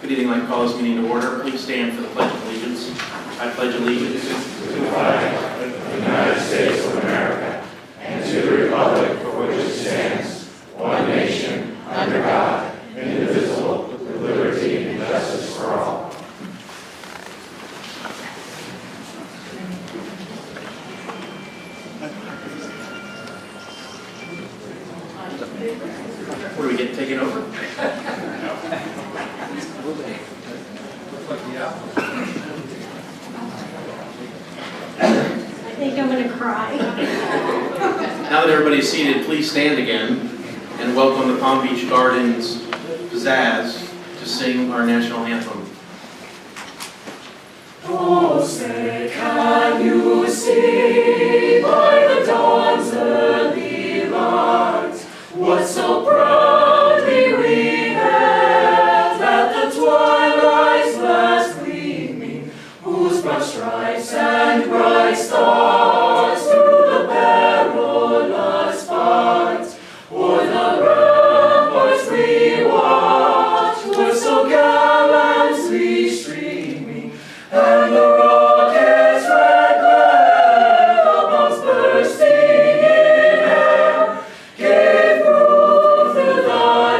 Good evening. I'd like to call this meeting to order. Please stand for the Pledge of Allegiance. I pledge allegiance to the flag of the United States of America and to the republic for which it stands, one nation, under God, indivisible, with liberty and justice for all. What do we get taken over? I think I'm going to cry. Now that everybody is seated, please stand again and welcome the Palm Beach Gardens Pizzazz to sing our national anthem. Oh, say, can you see by the dawn's early light what so proudly we hailed at the twilight's last gleaming, whose broad stripes and bright stars through the perilous fight o'er the ramparts we watched were so gallantly streaming, and the rocket's red glare, the bombs bursting in air, gave proof through the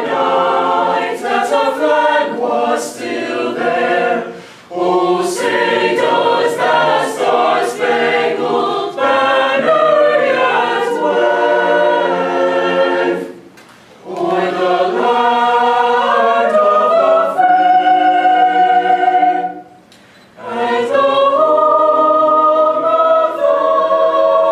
night that our flag was still there. Oh, say does that star-spangled banner yet wave o'er the land of the free, and the home of the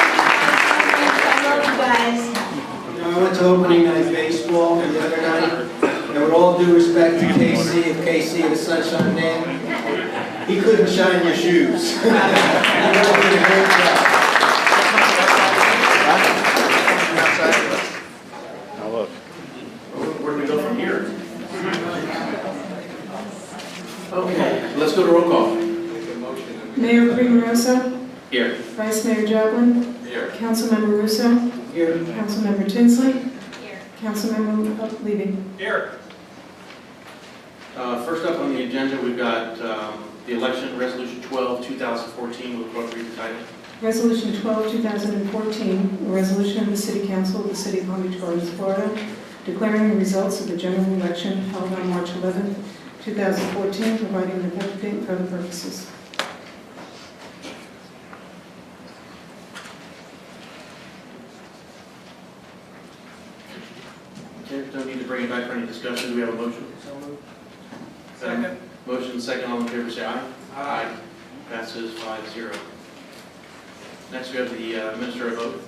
I love you guys. I went to opening night baseball the other night, and with all due respect to KC, if KC the Sunshine Man, he couldn't shine your shoes. He really did a great job. Where do we go from here? Okay, let's go to roll call. Mayor Primoroso, Here. Vice Mayor Joplin, Here. Councilmember Russo, Here, Councilmember Tinsley, Here. Councilmember Levy. Here. First up on the agenda, we've got the election, Resolution 12, 2014. Will the clerk read the title? Resolution 12, 2014, a resolution of the City Council of the City of Palm Beach Gardens, Florida, declaring the results of the general election held on March 11, 2014, providing the vote date for other purposes. Okay, don't need to bring it back for any discussion. Do we have a motion? Second. Motion second. All in favor, say aye. Aye. Passes 5-0. Next, we have the Minister of Oath.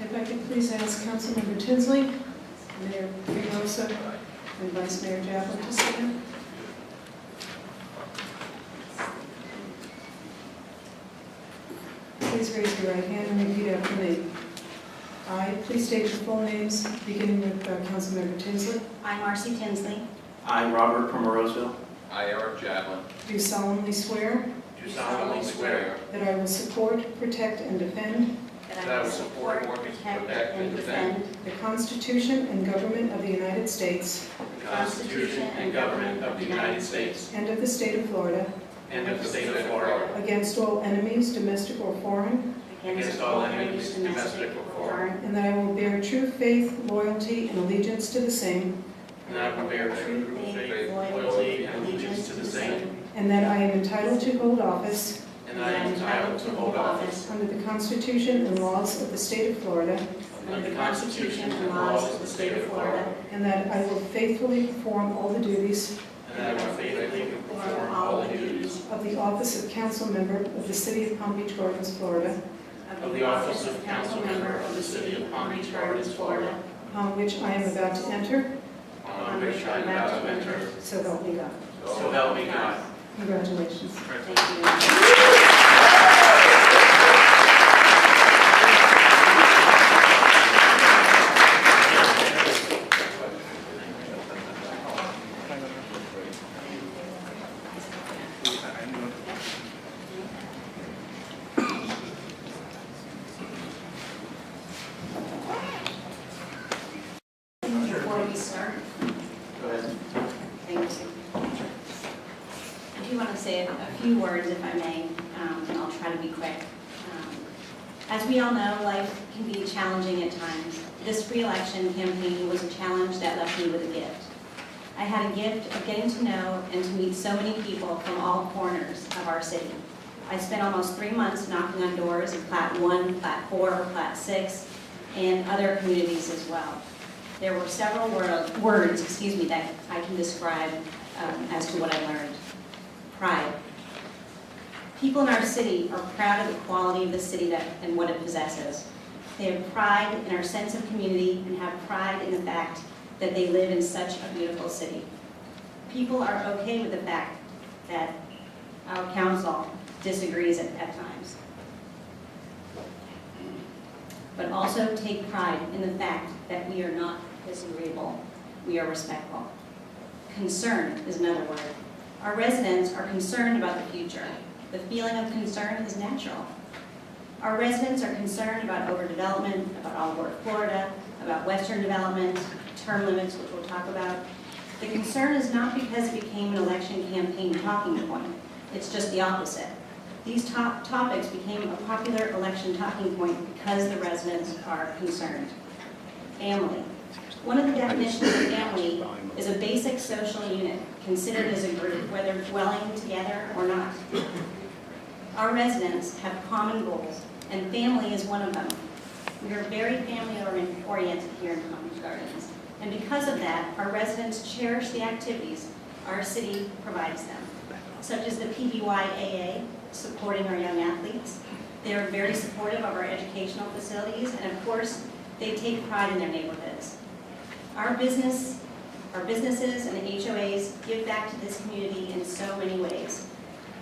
If I could please ask Councilmember Tinsley, Mayor Primoroso, and Vice Mayor Joplin to stand. Please raise your right hand and repeat after me. I, please state your full names, beginning with Councilmember Tinsley. I'm Marcy Tinsley. I, Robert Primoroso, I, Eric Jablin, Do solemnly swear do solemnly swear that I will support, protect, and defend That I will support, protect, and defend the Constitution and government of the United States the Constitution and government of the United States and of the state of Florida and of the state of Florida against all enemies, domestic or foreign, against all enemies, domestic or foreign, and that I will bear true faith, loyalty, and allegiance to the same, and that I will bear true faith, loyalty, and allegiance to the same, and that I am entitled to hold office and that I am entitled to hold office under the Constitution and laws of the state of Florida, under the Constitution and laws of the state of Florida, and that I will faithfully perform all the duties and that I will faithfully perform all the duties of the office of council member of the City of Palm Beach Gardens, Florida, of the office of council member of the City of Palm Beach Gardens, Florida, upon which I am about to enter, on which I am about to enter. so help me God. So help me God. Congratulations. Thank you. say a few words, if I may, and I'll try to be quick. As we all know, life can be challenging at times. This re-election campaign was a challenge that left me with a gift. I had a gift of getting to know and to meet so many people from all corners of our city. I spent almost 3 months knocking on doors in Plat 1, Plat 4, Plat 6, and other communities as well. There were several words that I can describe as to what I learned. Pride. People in our city are proud of the quality of the city and what it possesses. They have pride in our sense of community and have pride in the fact that they live in such a beautiful city. People are okay with the fact that our council disagrees at times, but also take pride in the fact that we are not disagreeable, we are respectful. Concern is another word. Our residents are concerned about the future. The feeling of concern is natural. Our residents are concerned about overdevelopment, about All Work Florida, about Western development, term limits, which we'll talk about. The concern is not because it became an election campaign talking point. It's just the opposite. These topics became a popular election talking point because the residents are concerned. Family. One of the definitions of family is a basic social unit considered as a group, whether dwelling together or not. Our residents have common goals, and family is one of them. We are very family-oriented here in Palm Beach Gardens, and because of that, our residents cherish the activities our city provides them, such as the PBYAA, supporting our young athletes. They are very supportive of our educational facilities, and of course, they take pride in their neighborhoods. Our businesses and HOAs give back to this community in so many ways.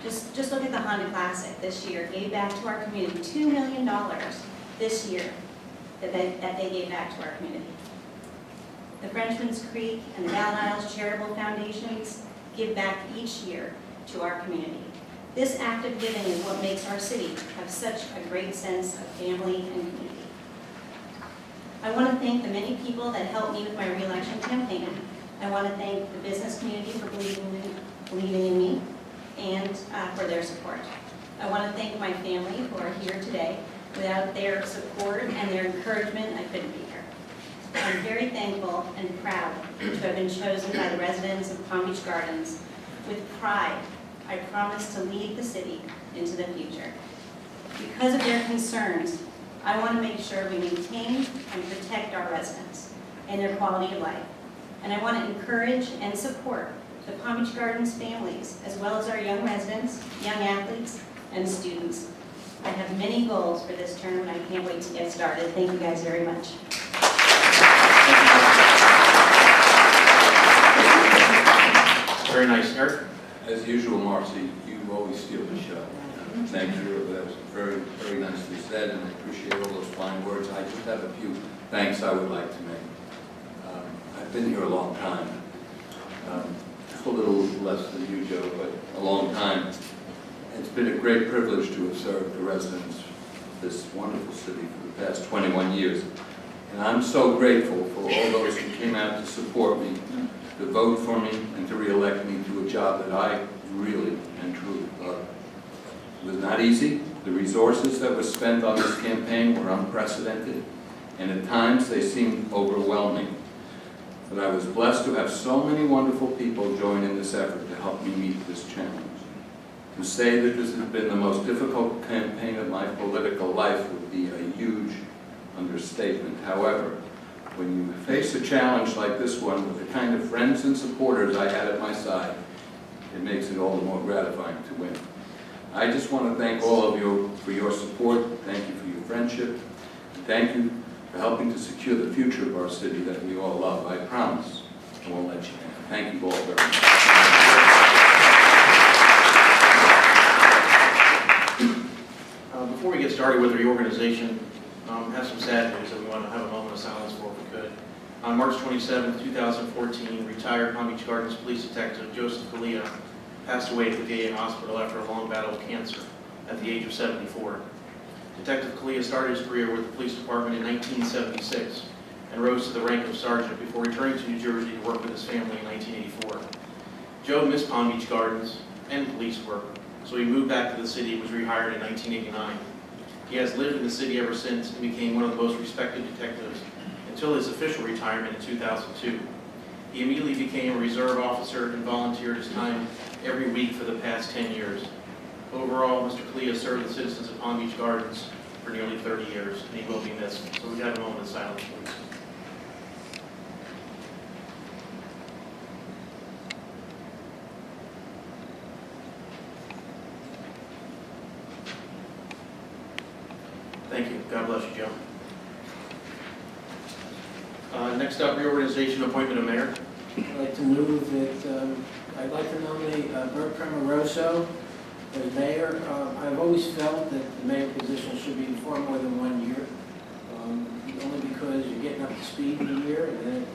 Just look at the Honda Classic this year, gave back to our community $2 million this year that they gave back to our community. The Frenchman's Creek and the Ballon Isles Charitable Foundations give back each year to our community. This act of giving is what makes our city have such a great sense of family and community. I want to thank the many people that helped me with my re-election campaign. I want to thank the business community for believing in me and for their support. I want to thank my family who are here today. Without their support and their encouragement, I couldn't be here. I'm very thankful and proud to have been chosen by the residents of Palm Beach Gardens. With pride, I promise to lead the city into the future. Because of their concerns, I want to make sure we maintain and protect our residents and their quality of life. And I want to encourage and support the Palm Beach Gardens families, as well as our young residents, young athletes, and students. I have many goals for this term, and I can't wait to get started. Thank you guys very much. Very nice. Eric? As usual, Marcy, you always steal the show. Thank you. That was very, very nicely said, and I appreciate all those fine words. I just have a few thanks I would like to make. I've been here a long time. Just a little less than you, Joe, but a long time. It's been a great privilege to have served the residents of this wonderful city for the past 21 years. And I'm so grateful for all those who came out to support me, to vote for me, and to re-elect me to a job that I really and truly love. It was not easy. The resources that were spent on this campaign were unprecedented, and at times they seemed overwhelming. But I was blessed to have so many wonderful people join in this effort to help me meet this challenge. To say that this has been the most difficult campaign of my political life would be a huge understatement. However, when you face a challenge like this one with the kind of friends and supporters I had at my side, it makes it all the more gratifying to win. I just want to thank all of you for your support. Thank you for your friendship. And thank you for helping to secure the future of our city that we all love. I promise I won't let you down. Thank you all very much. Before we get started with the reorganization, have some sad news that we want to have a moment of silence for if we could. On March 27, 2014, retired Palm Beach Gardens Police Detective Joseph Kalia passed away at the VA hospital after a long battle with cancer at the age of 74. Detective Kalia started his career with the police department in 1976 and rose to the rank of sergeant before returning to New Jersey to work with his family in 1984. Joe missed Palm Beach Gardens, and police work, so he moved back to the city and was rehired in 1989. He has lived in the city ever since and became one of the most respected detectives until his official retirement in 2002. He immediately became a reserve officer and volunteered his time every week for the past 10 years. Overall, Mr. Klee has served the citizens of Palm Beach Gardens for nearly 30 years, and he will be missed. So we have a moment of silence, please. Thank you. God bless you, Joe. Next up, reorganization appointment of mayor. I'd like to move that, I'd like to nominate Bert Primoroso as mayor. I've always felt that the mayor position should be for more than 1 year, only because you're getting up to speed in a year, and then,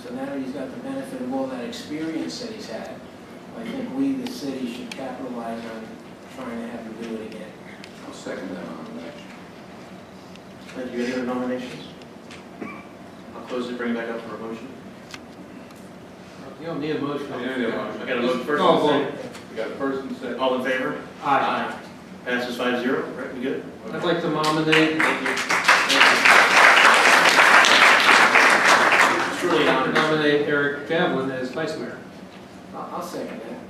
so now that he's got the benefit of all that experience that he's had, I think we, the city, should capitalize on trying to have him do it again. I'll second that nomination. Thank you. Any other nominations? I'll close it, bring it back up for a motion. You don't need a motion. Yeah, yeah. I got a motion first Oh, and vote. second. We got the first and second. All in favor? Aye. Passes 5-0. Right, we good? I'd like to nominate, Thank you. It's truly an I'd like to honor. nominate Eric Devlin as vice mayor. I'll second that.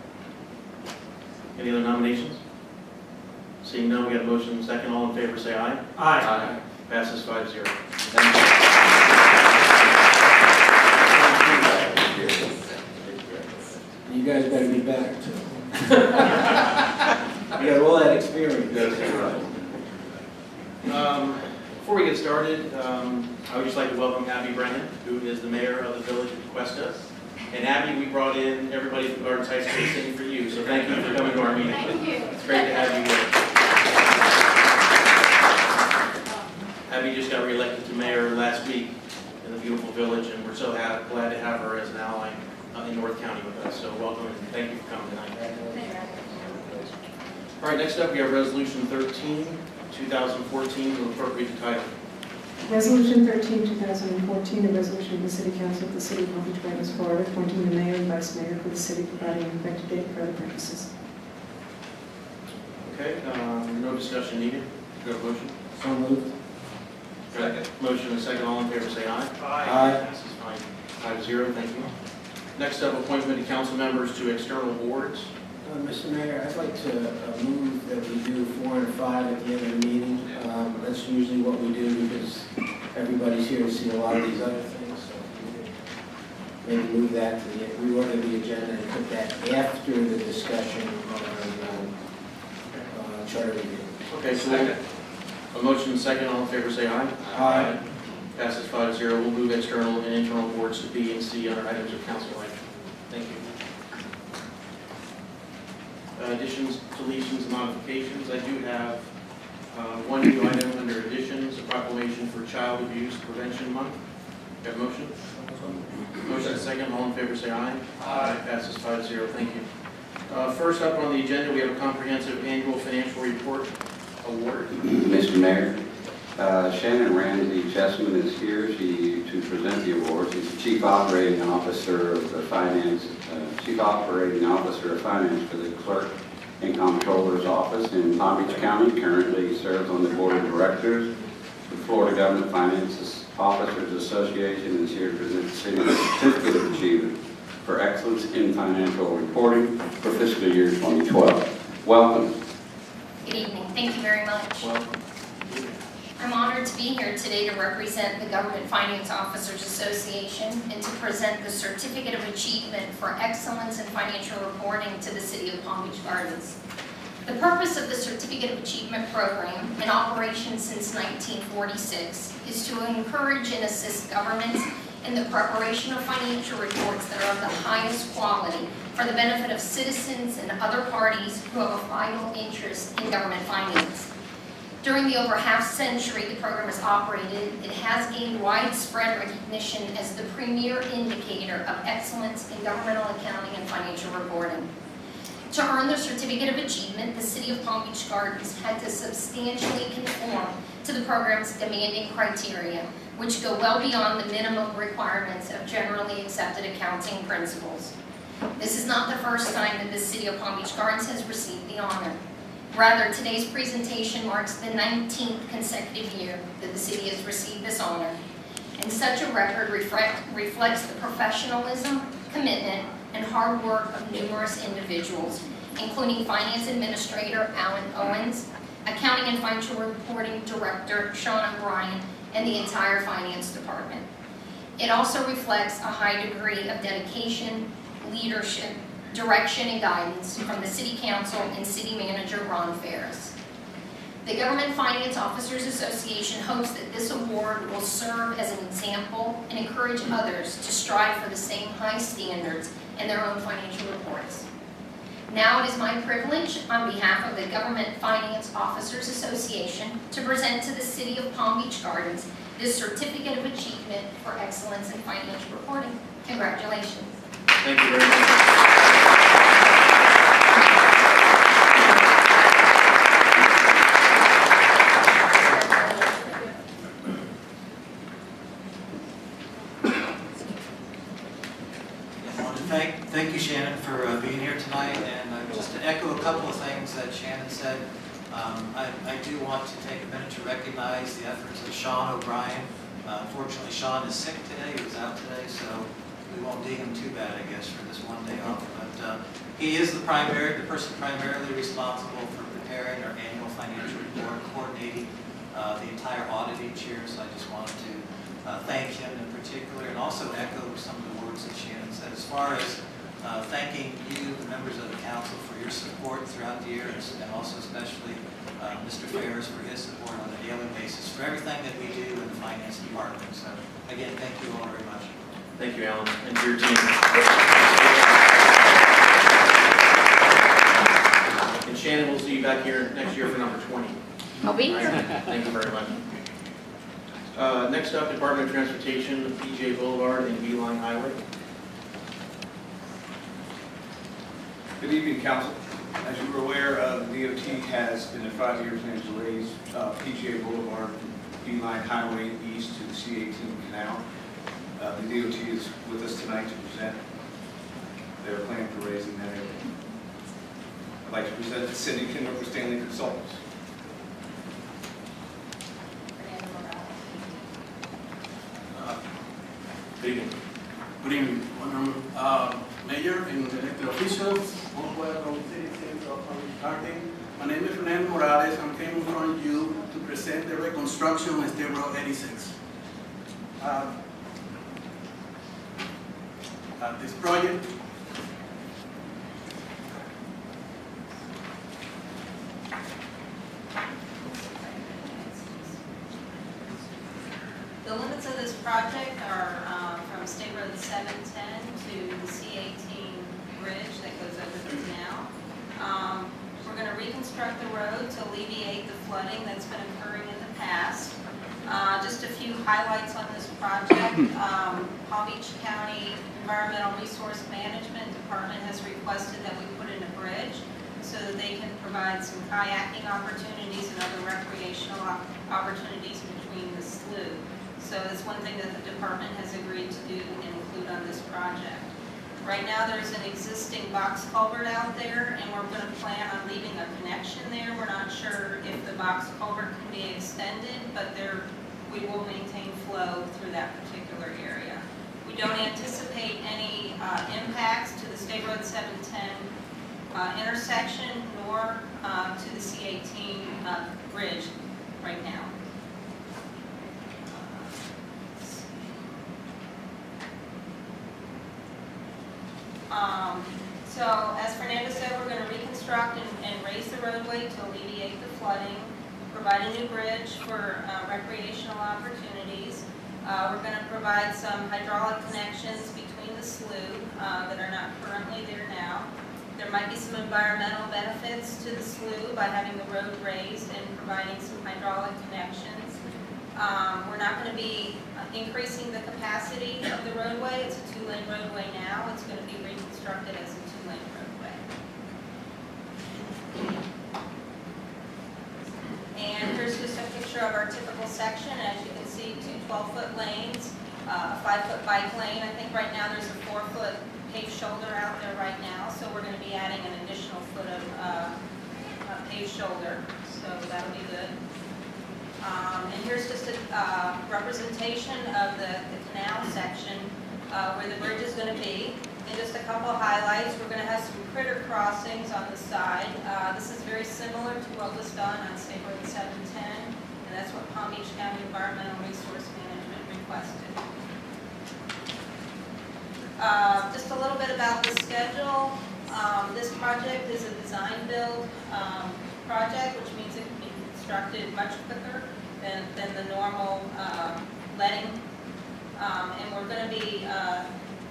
Any other nominations? Seeing none, we got a motion and second. All in favor, say aye. Aye. Passes 5-0. Thank you. You guys better be better, too. You got all that experience. Before we get started, I would just like to welcome Abby Brennan, who is the mayor of the village of Cuesta. And Abby, we brought in everybody from Gardens High School to sing for you, so thank you for coming to our meeting. Thank you. It's great to have you here. Abby just got reelected to mayor last week in the beautiful village, and we're so glad to have her as an ally in North County with us. So welcome, and thank you for coming tonight. All right, next up, we have Resolution 13, 2014, the appropriate title. Resolution 13, 2014, a resolution of the City Council of the City of Palm Beach Gardens, Florida, appointing the mayor and vice mayor for the city, providing an effective date for other purposes. Okay, no discussion needed. Do you have a motion? So moved. Second. Motion and second. All in favor, say aye. Aye. Passes 5-0. Thank you. Next up, appointment of council members to external boards. Mr. Mayor, I'd like to move that we do 4 and 5 at the end of the meeting. That's usually what we do because everybody's here to see a lot of these other things. So maybe move that to the, reorder the agenda and put that after the discussion on charter review. Okay, so a motion and second. All in favor, say aye. Aye. Passes 5-0. We'll move external and internal boards to B and C under items of council action. Thank you. Additions, deletions, and modifications. I do have one new item under additions, a proclamation for Child Abuse Prevention Month. Got a motion? Motion and second. All in favor, say aye. Aye. Passes 5-0. Thank you. First up on the agenda, we have a comprehensive annual financial report award. Mr. Mayor, Shannon Ramsey Chessman is here to present the award. She's the Chief Operating Officer of the Finance, Chief Operating Officer of Finance for the Clerk and Comptroller's Office in Palm Beach County. Currently serves on the Board of Directors of the Florida Government Finance Officers Association and is here to present the city with a certificate of achievement for excellence in financial reporting for fiscal year 2012. Welcome. Good evening. Thank you very much. Welcome. I'm honored to be here today to represent the Government Finance Officers Association and to present the Certificate of Achievement for Excellence in Financial Reporting to the City of Palm Beach Gardens. The purpose of the Certificate of Achievement program, in operation since 1946, is to encourage and assist governments in the preparation of financial reports that are of the highest quality for the benefit of citizens and other parties who have a vital interest in government finance. During the over half century the program has operated, it has gained widespread recognition as the premier indicator of excellence in governmental accounting and financial reporting. To earn the Certificate of Achievement, the City of Palm Beach Gardens had to substantially conform to the program's demanding criteria, which go well beyond the minimum requirements of generally accepted accounting principles. This is not the first time that the City of Palm Beach Gardens has received the honor. Rather, today's presentation marks the 19th consecutive year that the city has received this honor, and such a record reflects the professionalism, commitment, and hard work of numerous individuals, including Finance Administrator Alan Owens, Accounting and Financial Reporting Director Sean O'Brien, and the entire Finance Department. It also reflects a high degree of dedication, leadership, direction, and guidance from the City Council and City Manager Ron Ferris. The Government Finance Officers Association hopes that this award will serve as an example and encourage others to strive for the same high standards in their own financial reports. Now it is my privilege, on behalf of the Government Finance Officers Association, to present to the City of Palm Beach Gardens this Certificate of Achievement for Excellence in Financial Reporting. Congratulations. Thank you very much. Thank you, Shannon, for being here tonight, and just to echo a couple of things that Shannon said, I do want to take a minute to recognize the efforts of Sean O'Brien. Unfortunately, Sean is sick today. He was out today, so we won't ding him too bad, I guess, for this one day off. But he is the person primarily responsible for preparing our annual financial report, coordinating the entire audit each year. So I just wanted to thank him in particular, and also echo some of the words that Shannon said as far as thanking you, the members of the council, for your support throughout the year, and also especially Mr. Ferris for his support on a daily basis for everything that we do in the finance department. So again, thank you all very much. Thank you, Alan, and to your team. And Shannon, we'll see you back here next year for number 20. I'll be here. Thank you very much. Next up, Department of Transportation, PJ Boulevard and Beeline Highway. Good evening, Council. As you were aware, the DOT has, in the 5 years, managed to raise PGA Boulevard from Beeline Highway east to the C-18 Canal. The DOT is with us tonight to present their plan for raising that area. I'd like to present the Cindy Kindler for Stanley Consultants. Good evening. Good evening, Mayor and elected officials, most welcome citizens of Palm Beach Gardens. My name is Fernando Morales. I'm coming from you to present the reconstruction of State Road 86. This project The limits of this project are from State Road 710 to the C-18 bridge that goes over the canal. We're going to reconstruct the road to alleviate the flooding that's been occurring in the past. Just a few highlights on this project. Palm Beach County Environmental Resource Management Department has requested that we put in a bridge so that they can provide some kayaking opportunities and other recreational opportunities between the slough. So that's one thing that the department has agreed to do and include on this project. Right now there's an existing box culvert out there, and we're going to plan on leaving a connection there. We're not sure if the box culvert can be extended, but we will maintain flow through that particular area. We don't anticipate any impacts to the State Road 710 intersection nor to the C-18 bridge right now. So as Fernando said, we're going to reconstruct and raise the roadway to alleviate the flooding, provide a new bridge for recreational opportunities. We're going to provide some hydraulic connections between the slough that are not currently there now. There might be some environmental benefits to the slough by having the road raised and providing some hydraulic connections. We're not going to be increasing the capacity of the roadway. It's a 2-lane roadway now. It's going to be reconstructed as a 2-lane roadway. And here's just a picture of our typical section. As you can see, 2 12-foot lanes, a 5-foot bike lane. I think right now there's a 4-foot paved shoulder out there right now, so we're going to be adding an additional foot of paved shoulder, so that'll be good. And here's just a representation of the canal section where the bridge is going to be. And just a couple of highlights. We're going to have some critter crossings on the side. This is very similar to what was done on State Road 710, and that's what Palm Beach County Environmental Resource Management requested. Just a little bit about the schedule. This project is a design-build project, which means it can be constructed much quicker than the normal letting. And we're going to be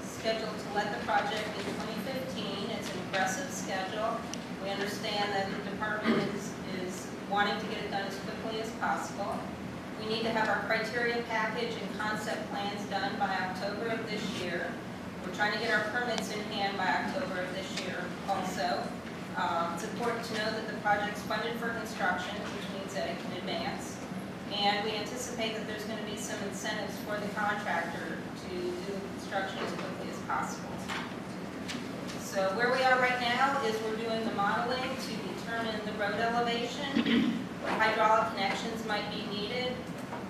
scheduled to let the project in 2015. It's an aggressive schedule. We understand that the department is wanting to get it done as quickly as possible. We need to have our criteria package and concept plans done by October of this year. We're trying to get our permits in hand by October of this year also. It's important to know that the project's funded for construction, which means that it can advance. And we anticipate that there's going to be some incentives for the contractor to do the construction as quickly as possible. So where we are right now is we're doing the modeling to determine the road elevation, what hydraulic connections might be needed,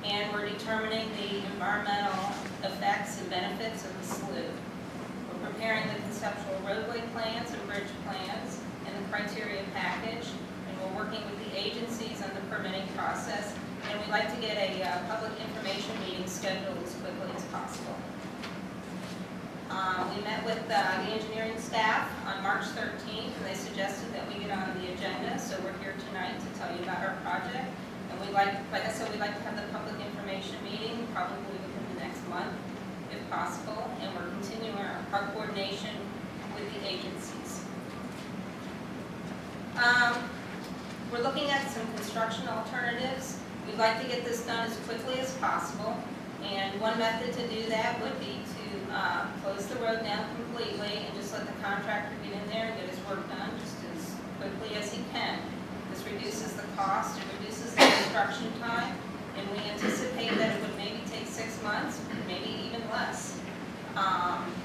and we're determining the environmental effects and benefits of the slough. We're preparing the conceptual roadway plans and bridge plans and the criteria package, and we're working with the agencies on the permitting process. And we'd like to get a public information meeting scheduled as quickly as possible. We met with the engineering staff on March 13th, and they suggested that we get on the agenda. So we're here tonight to tell you about our project. And we'd like I said, we'd like to have the public information meeting probably within the next month, if possible. And we're continuing our coordination with the agencies. We're looking at some construction alternatives. We'd like to get this done as quickly as possible, and one method to do that would be to close the road down completely and just let the contractor get in there and get his work done just as quickly as he can. This reduces the cost, it reduces the construction time, and we anticipate that it would maybe take 6 months, maybe even less.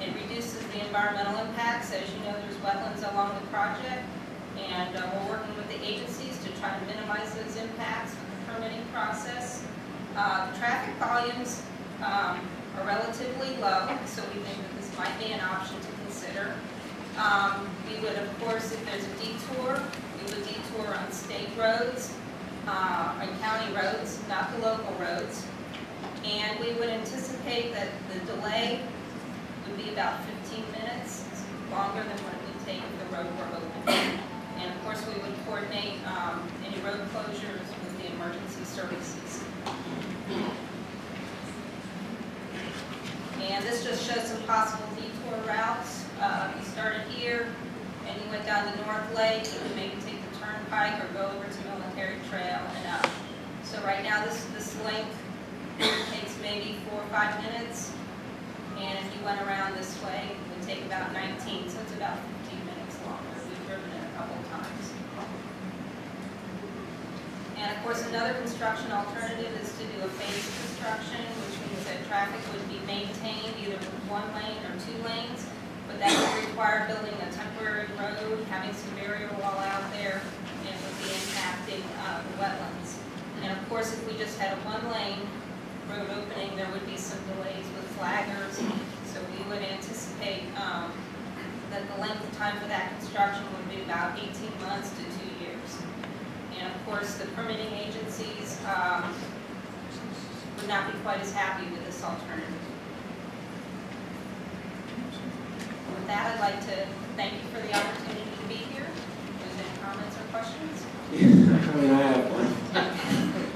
It reduces the environmental impacts. As you know, there's wetlands along the project, and we're working with the agencies to try to minimize those impacts with the permitting process. The traffic volumes are relatively low, so we think that this might be an option to consider. We would, of course, if there's a detour, we would detour on state roads, on county roads, not the local roads. And we would anticipate that the delay would be about 15 minutes, longer than what it would take if the road were open. And of course, we would coordinate any road closures with the emergency services. And this just shows some possible detour routes. You started here, and you went down to North Lake. You could maybe take the turnpike or go over to Military Trail and up. So right now, this link takes maybe 4 or 5 minutes. And if you went around this way, it would take about 19, so it's about 15 minutes longer. We've driven it a couple of times. And of course, another construction alternative is to do a phased construction, which means that traffic would be maintained either with 1 lane or 2 lanes, but that would require building a temporary road, having some barrier wall out there, and it would be impacting the wetlands. And of course, if we just had a 1-lane road opening, there would be some delays with flaggers, so we would anticipate that the length of time for that construction would be about 18 months to 2 years. And of course, the permitting agencies would not be quite as happy with this alternative. With that, I'd like to thank you for the opportunity to be here. If there's any comments or questions? I mean, I have one.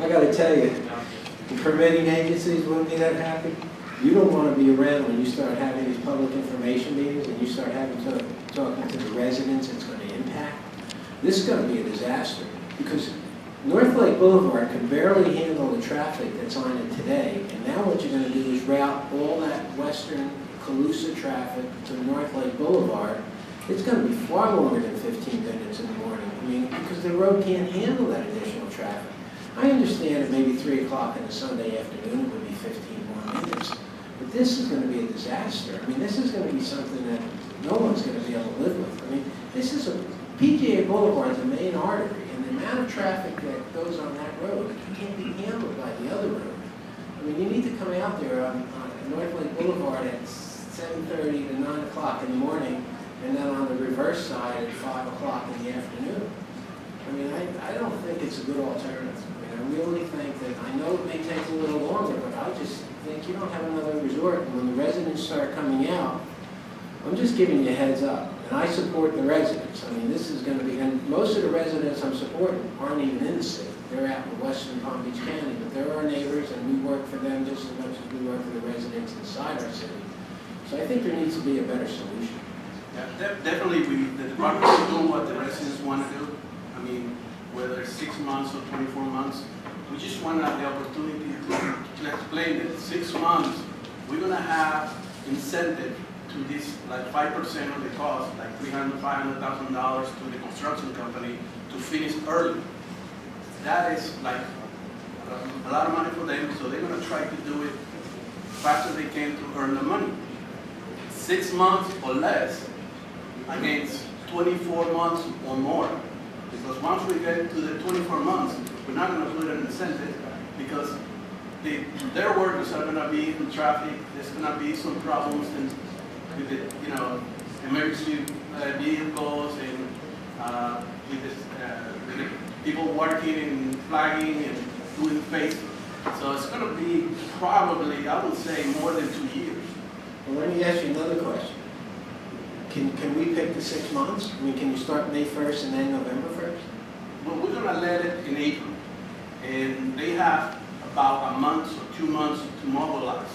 I gotta tell you, the permitting agencies wouldn't be that happy. You don't want to be around when you start having these public information meetings and you start having to talking to the residents it's going to impact. This is going to be a disaster because North Lake Boulevard can barely handle the traffic that's on it today. And now what you're going to do is route all that western Calusa traffic to North Lake Boulevard. It's going to be far longer than 15 minutes in the morning. I mean, because the road can't handle that additional traffic. I understand at maybe 3 o'clock on a Sunday afternoon it would be 15 more minutes. But this is gonna be a disaster. I mean, this is gonna be something that no one's gonna be able to live with. I mean, this is PGA Boulevard is the main artery, and the amount of traffic that goes on that road can't be handled by the other road. I mean, you need to come out there on North Lake Boulevard at 7:30 to 9 o'clock in the morning, and then on the reverse side at 5 o'clock in the afternoon. I mean, I don't think it's a good alternative. I mean, I really think that, I know it may take a little longer, but I just think you don't have another resort. And when the residents start coming out, I'm just giving you a heads up. And I support the residents. I mean, this is going to be, and most of the residents I'm supporting aren't even in the city. They're out in western Palm Beach County, but they're our neighbors, and we work for them just as much as we work for the residents inside our city. So I think there needs to be a better solution. Yeah, definitely, the department is doing what the residents want to do. I mean, whether it's 6 months or 24 months, we just want to have the opportunity to explain that 6 months, we're going to have incentive to this, like 5% of the cost, like $500,000 to the construction company to finish early. That is like a lot of money for them, so they're going to try to do it faster they can to earn the money. 6 months or less against 24 months or more. Because once we get to the 24 months, we're not going to put an incentive because their workers are going to be in traffic. There's going to be some problems with the, emergency vehicles and with the people working and flagging and doing face. So it's going to be probably, I would say, more than 2 years. Well, let me ask you another question. Can we pick the 6 months? I mean, can you start May 1st and then November 1st? Well, we're going to let it in April. And they have about a month or 2 months to mobilize.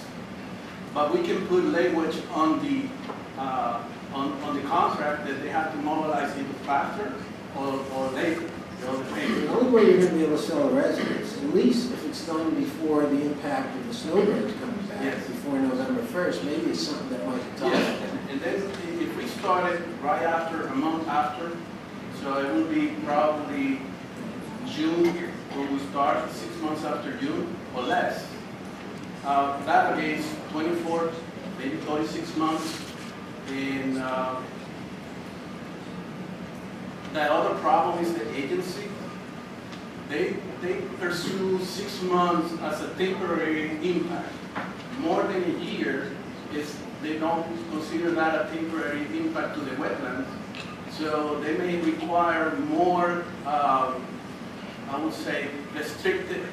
But we can put language on the contract that they have to mobilize either faster or later. The only way you're going to be able to sell the residents, at least if it's done before the impact of the snowbirds comes back, yes, before November 1st, maybe it's something that might be talked about. Yes, and then if we started right after, a month after, so it would be probably June when we start, 6 months after June or less. That against 24, maybe 36 months. And the other problem is the agency. They pursue 6 months as a temporary impact. More than a year, they don't consider that a temporary impact to the wetlands. So they may require more, I would say, restricted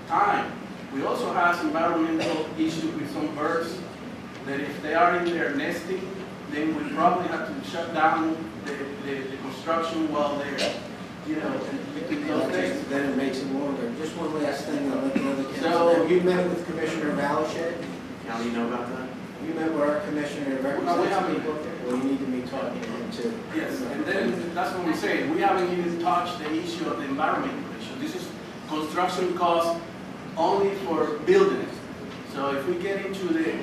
time. We also have environmental issues with some birds that if they are in there nesting, then we probably have to shut down the construction while they're, between those days. Then it makes it longer. Just one last thing, I'll let the other council So- know. You met with Commissioner Balashet? Cal, you know about that? You met with our commissioner that No, we represents haven't. people? Well, you need to be talking to him too. Yes, and then that's what I'm saying. We haven't even touched the issue of the environmental issue. This is construction costs only for building it. So if we get into the,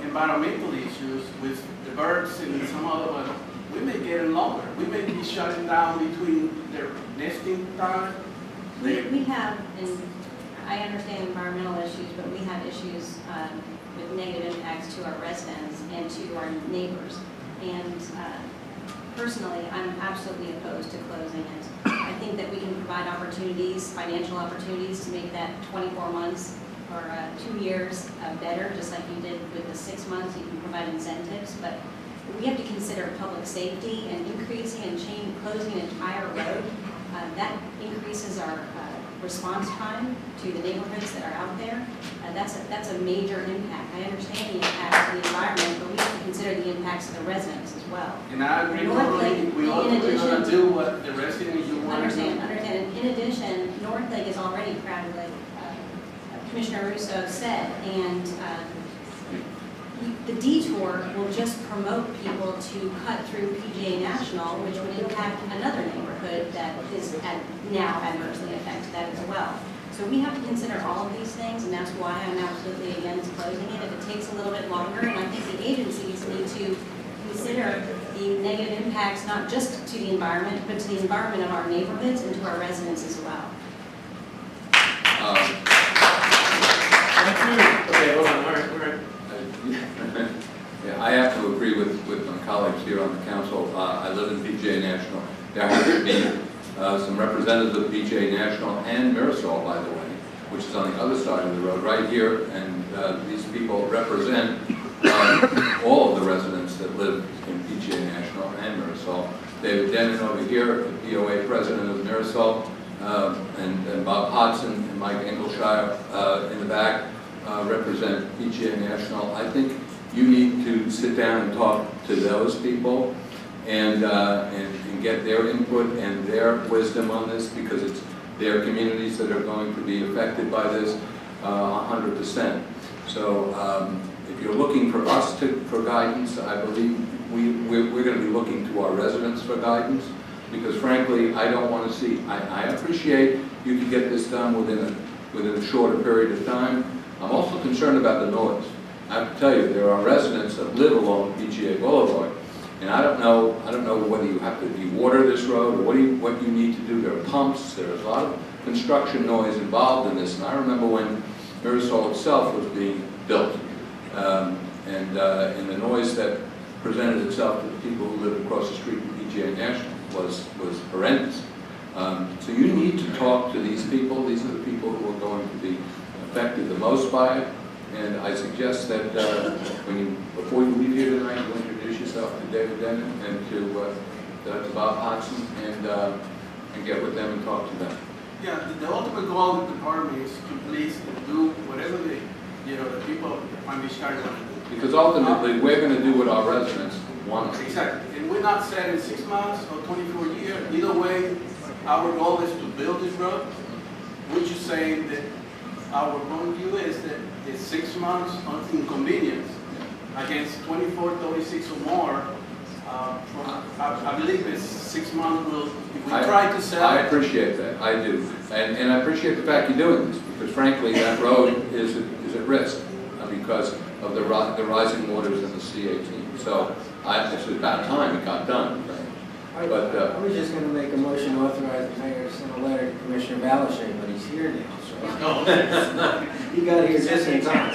environmental issues with the birds and some other ones, we may get it longer. We may be shutting down between their nesting time. We have, and I understand environmental issues, but we have issues with negative impacts to our residents and to our neighbors. And personally, I'm absolutely opposed to closing it. I think that we can provide opportunities, financial opportunities, to make that 24 months or 2 years better, just like you did with the 6 months. You can provide incentives, but we have to consider public safety, and increasing and closing an entire road. That increases our response time to the neighborhoods that are out there. That's a major impact. I understand the impacts to the environment, but we have to consider the impacts to the residents as well. And I agree North totally. Lake, We're going to do what the residents you want to do. Understand. In addition, North Lake is already crowded, like Commissioner Russo said, and the detour will just promote people to cut through PGA National, which would impact another neighborhood that is now adversely affected that as well. So we have to consider all of these things, and that's why I'm absolutely against closing it. If it takes a little bit longer, and I think the agencies need to consider the negative impacts, not just to the environment, but to the environment of our neighborhoods and to our residents as well. Okay, hold on, all right. have to agree with my colleagues here on the council. I live in PGA National. There have to be some representatives of PGA National and Mirasol, by the way, which is on the other side of the road, right here. And these people represent all of the residents that live in PGA National and Mirasol. David Denon over here, the POA president of Mirasol, and Bob Hodson and Mike Engelshire in the back represent PGA National. I think you need to sit down and talk to those people and get their input and their wisdom on this, because it's their communities that are going to be affected by this 100%. So if you're looking for us for guidance, I believe we're going to be looking to our residents for guidance, because frankly, I don't want to see, I appreciate you can get this done within a shorter period of time. I'm also concerned about the noise. I have to tell you, there are residents that live along PGA Boulevard, and I don't know whether you have to de-water this road or what you need to do. There are pumps. There's a lot of construction noise involved in this, and I remember when Mirasol itself was being built, and the noise that presented itself to the people who lived across the street from PGA National was horrendous. So you need to talk to these people. These are the people who are going to be affected the most by it. And I suggest that before you leave here tonight, you introduce yourself to David Denon and to Bob Hodson, and get with them and talk to them. Yeah, the ultimate goal of the department is to please do whatever the people of Palm Beach County want to do. Because ultimately, we're going to do what our residents want. Exactly, and we're not set in 6 months or 24 years. Either way, our goal is to build this road. We're just saying that our point of view is that it's 6 months of inconvenience against 24, 36 or more. I believe it's 6 months will, if we try to sell. I appreciate that, I do. And I appreciate the fact you're doing this, because frankly, that road is at risk because of the rising waters in the C-18. So it's about time it got done. I was just going to make a motion to authorize the mayor to send a letter to Commissioner Balashay, but he's here now, so he got here just in time.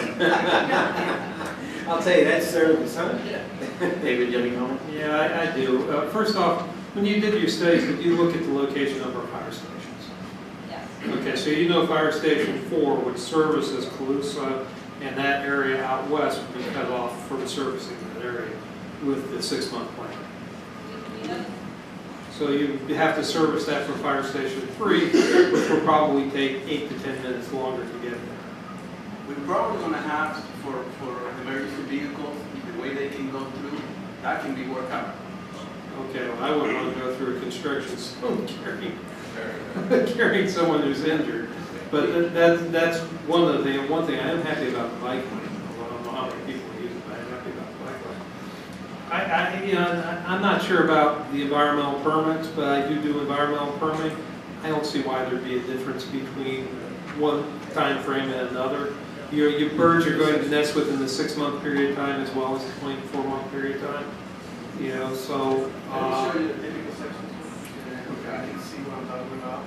I'll tell you, that's service, huh? David, do you have any comment? Yeah, I do. First off, when you did your studies, did you look at the location of our fire stations? Yes. Okay, so you know Fire Station 4, which services Calusa and that area out west, would be cut off from servicing that area with the 6-month plan. We know. So you have to service that from Fire Station 3, which will probably take 8 to 10 minutes longer to get there. We're probably going to have for emergency vehicles, the way they can go through, that can be worked out. Okay, well, I wouldn't want to go through a construction zone carrying someone who's injured. But that's one of the things. One thing, I am happy about the bike lane. I don't know how many people use it, but I'm happy about the bike lane. I'm not sure about the environmental permits, but I do environmental permitting. I don't see why there'd be a difference between one time frame and another. Your birds are going to nest within the 6-month period of time as well as the 24-month period of time. So. Let me show you the typical sections. Okay, you can see what I'm talking about.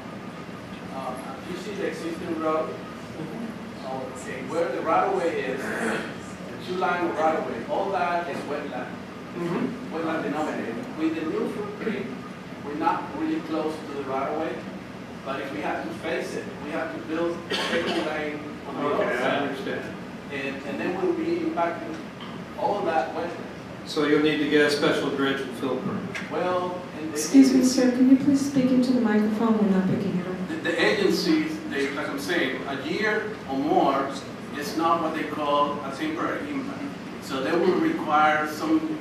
You see the existing road? Okay, where the right-of-way is, the 2-line right-of-way, all that is wetland. Wetland denominated. With the new footprint, we're not really close to the right-of-way, but if we have to face it, we have to build a second lane on the other Okay, I side. understand. And then we'll be impacting all of that wetland. So you'll need to get a special dredge and fill permit. Well, Excuse me, sir, can you please speak into the microphone? We're not picking it up. the agencies, like I'm saying, a year or more is not what they call a temporary impact. So they will require some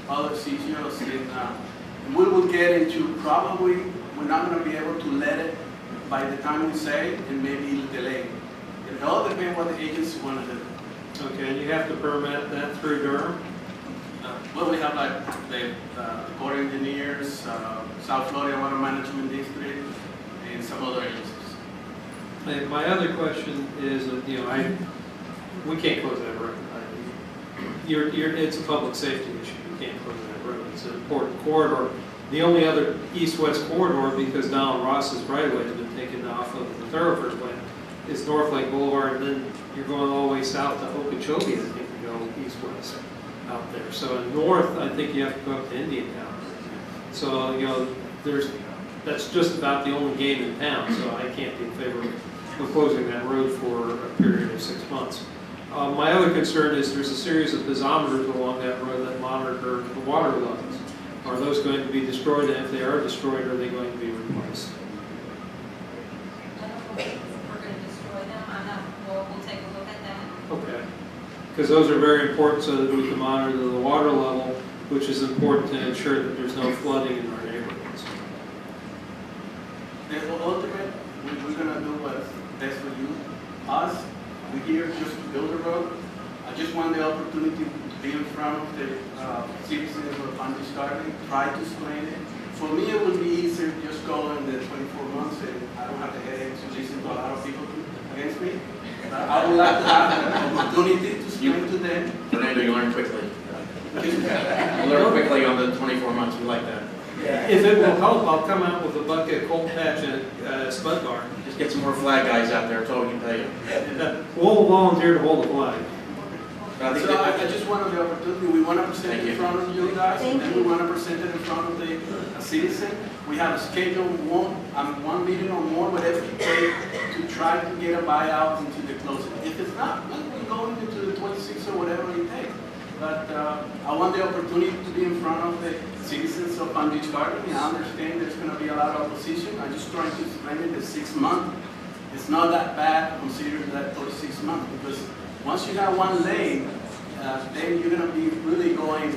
other CGOs, and we will get into probably, we're not going to be able to let it by the time we say, and maybe delay. It all depends what the agency want to do. Okay, and you have to permit that through Durham? Well, we have like the Corps of Engineers, South Florida Water Management District, and some other agencies. And my other question is, we can't close that road. It's a public safety issue. You can't close that road. It's an important corridor. The only other east-west corridor, because Donald Ross's right-of-way has been taken off of the thoroughfare plan, is North Lake Boulevard, and then you're going all the way south to Okeechobee, I think, to go east-west. out there. So in north, I think you have to go up to Indiantown. So, that's just about the only game in town, so I can't be in favor of closing that road for a period of 6 months. My other concern is there's a series of piezometers along that road that monitor the water levels. Are those going to be destroyed, and if they are destroyed, are they going to be replaced? I don't know if we're going to destroy them. We'll take a look at that. Okay. Because those are very important so that we can monitor the water level, which is important to ensure that there's no flooding in our neighborhoods. The ultimate, we're gonna do what's best for you. Us, we're here just to build a road. I just want the opportunity to be in front of the citizens of Untitled, try to explain it. For me, it would be easier just go in the 24 months and I don't have the headache to listen to a lot of people against me. I would like to have an opportunity to explain to them. Fernando, you learn quickly. You learn quickly on the 24 months, we like that. If it will help, I'll come out with a bucket of cold patch and a spud bar. Just get some more flag guys out there, that's all we can tell you. We'll volunteer to hold the flag. But I think So I just wanted the opportunity, we want to present it in front of you guys, and then we want to present it in front of the citizen. We have a schedule, one meeting or more, whatever it takes, to try to get a buyout into the closing. If it's not, then we're going into the 26 or whatever it takes. But I want the opportunity to be in front of the citizens of Palm Beach Garden. I understand there's going to be a lot of opposition. I'm just trying to explain it, the 6 months. It's not that bad considering that 36 months, because once you have one lane, then you're going to be really going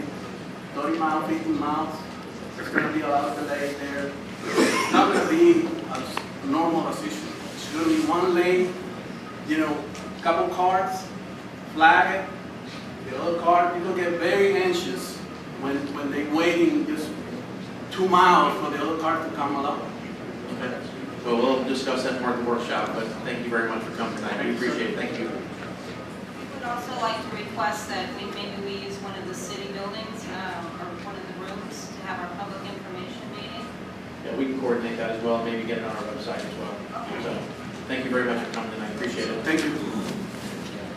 30 miles, 50 miles. There's going to be a lot of delay there. It's not going to be a normal position. It's going to be one lane, couple cars, flag it. The other car, people get very anxious when they're waiting just 2 miles for the other car to come along. Okay. Well, we'll discuss that more at the workshop, but thank you very much for coming tonight. We appreciate it. Thank you. We would also like to request that maybe we use one of the city buildings or one of the rooms to have our public information meeting. Yeah, we can coordinate that as well, maybe get it on our website as well. So, thank you very much for coming tonight. Appreciate it. Thank you.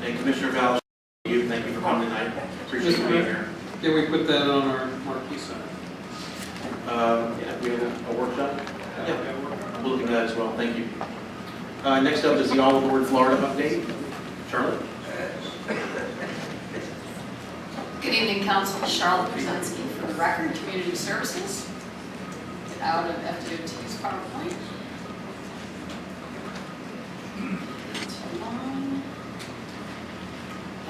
And Commissioner Val, thank you for coming tonight. Appreciate you being here. Can we put that on our marquee sign? Yeah, we have a workshop. Yeah, we'll look into that as well. Thank you. Next up is the All Aboard Florida update. Charlotte? Good evening, Council. Charlotte Krasinski for the Record Community Services. Get out of FDOT's PowerPoint.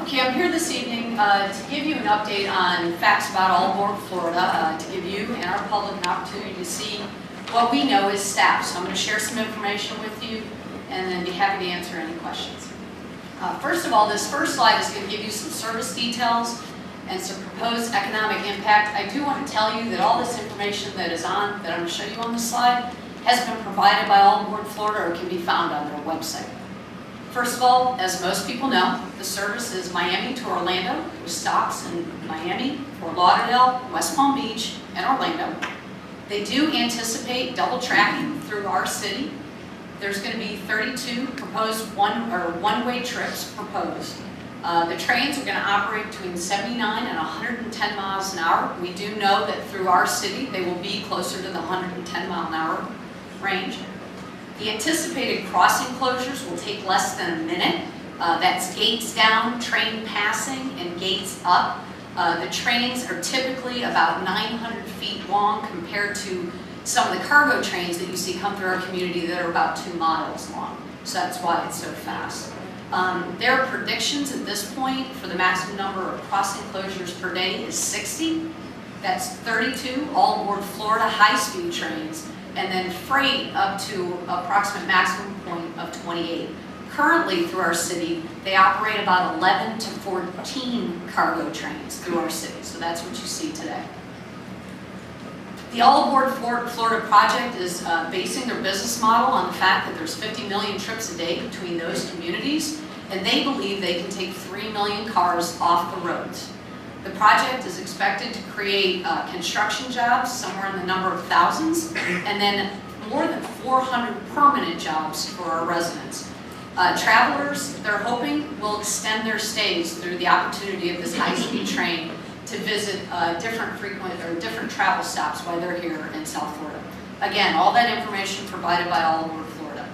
Okay, I'm here this evening to give you an update on facts about All Aboard Florida, to give you and our public an opportunity to see what we know as staff. So I'm going to share some information with you and then be happy to answer any questions. First of all, this first slide is going to give you some service details and some proposed economic impact. I do want to tell you that all this information that I'm going to show you on this slide has been provided by All Aboard Florida or can be found on their website. First of all, as most people know, the service is Miami to Orlando, with stops in Miami, Fort Lauderdale, West Palm Beach, and Orlando. They do anticipate double tracking through our city. There's going to be 32 proposed one-way trips proposed. The trains are going to operate between 79 and 110 miles an hour. We do know that through our city, they will be closer to the 110 mile an hour range. The anticipated crossing closures will take less than a minute. That's gates down, train passing, and gates up. The trains are typically about 900 feet long compared to some of the cargo trains that you see come through our community that are about 2 miles long. So that's why it's so fast. Their predictions at this point for the maximum number of crossing closures per day is 60. That's 32 All Aboard Florida high-speed trains, and then freight up to approximate maximum point of 28. Currently through our city, they operate about 11 to 14 cargo trains through our city, so that's what you see today. The All Aboard Florida project is basing their business model on the fact that there's 50 million trips a day between those communities, and they believe they can take 3 million cars off the roads. The project is expected to create construction jobs, somewhere in the number of thousands, and then more than 400 permanent jobs for our residents. Travelers, they're hoping, will extend their stays through the opportunity of this high-speed train to visit different travel stops while they're here in South Florida. Again, all that information provided by All Aboard Florida.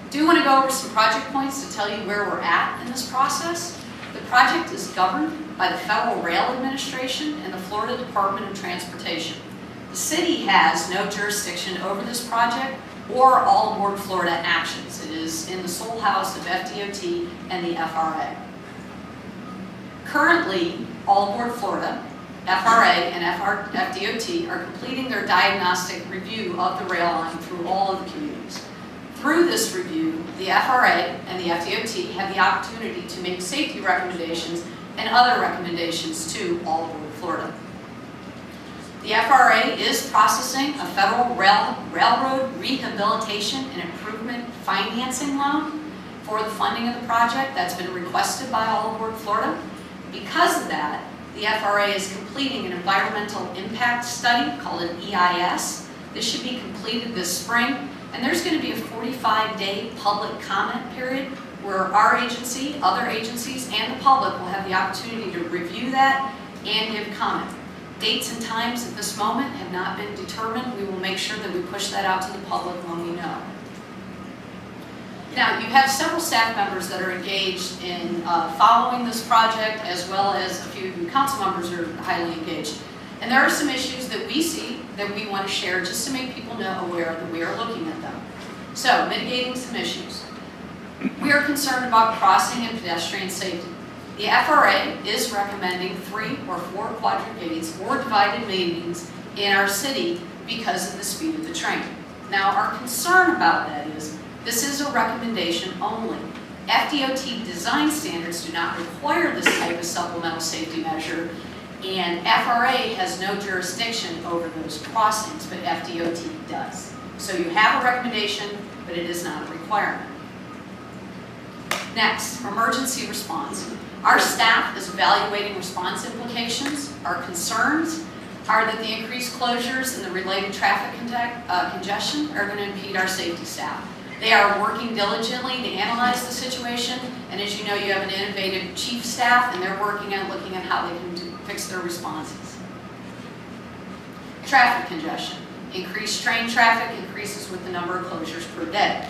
Do want to go over some project points to tell you where we're at in this process. The project is governed by the Federal Rail Administration and the Florida Department of Transportation. The city has no jurisdiction over this project or All Aboard Florida actions. It is in the sole house of FDOT and the FRA. Currently, All Aboard Florida, FRA, and FDOT are completing their diagnostic review of the rail line through all of the communities. Through this review, the FRA and the FDOT have the opportunity to make safety recommendations and other recommendations to All Aboard Florida. The FRA is processing a federal railroad rehabilitation and improvement financing loan for the funding of the project that's been requested by All Aboard Florida. Because of that, the FRA is completing an environmental impact study called an EIS. This should be completed this spring, and there's going to be a 45-day public comment period where our agency, other agencies, and the public will have the opportunity to review that and give comment. Dates and times at this moment have not been determined. We will make sure that we push that out to the public when we know. Now, you have several staff members that are engaged in following this project, as well as a few council members are highly engaged. And there are some issues that we see that we want to share just to make people know aware that we are looking at them. So, mitigating some issues. We are concerned about crossing and pedestrian safety. The FRA is recommending 3 or 4 quadrant gates or divided lanes in our city because of the speed of the train. Now, our concern about that is this is a recommendation only. FDOT design standards do not require this type of supplemental safety measure, and FRA has no jurisdiction over those crossings, but FDOT does. So you have a recommendation, but it is not a requirement. Next, emergency response. Our staff is evaluating response implications. Our concerns are that the increased closures and the related traffic congestion are going to impede our safety staff. They are working diligently to analyze the situation, and as you know, you have an innovative chief staff, and they're working on looking at how they can fix their responses. Traffic congestion. Increased train traffic increases with the number of closures per day.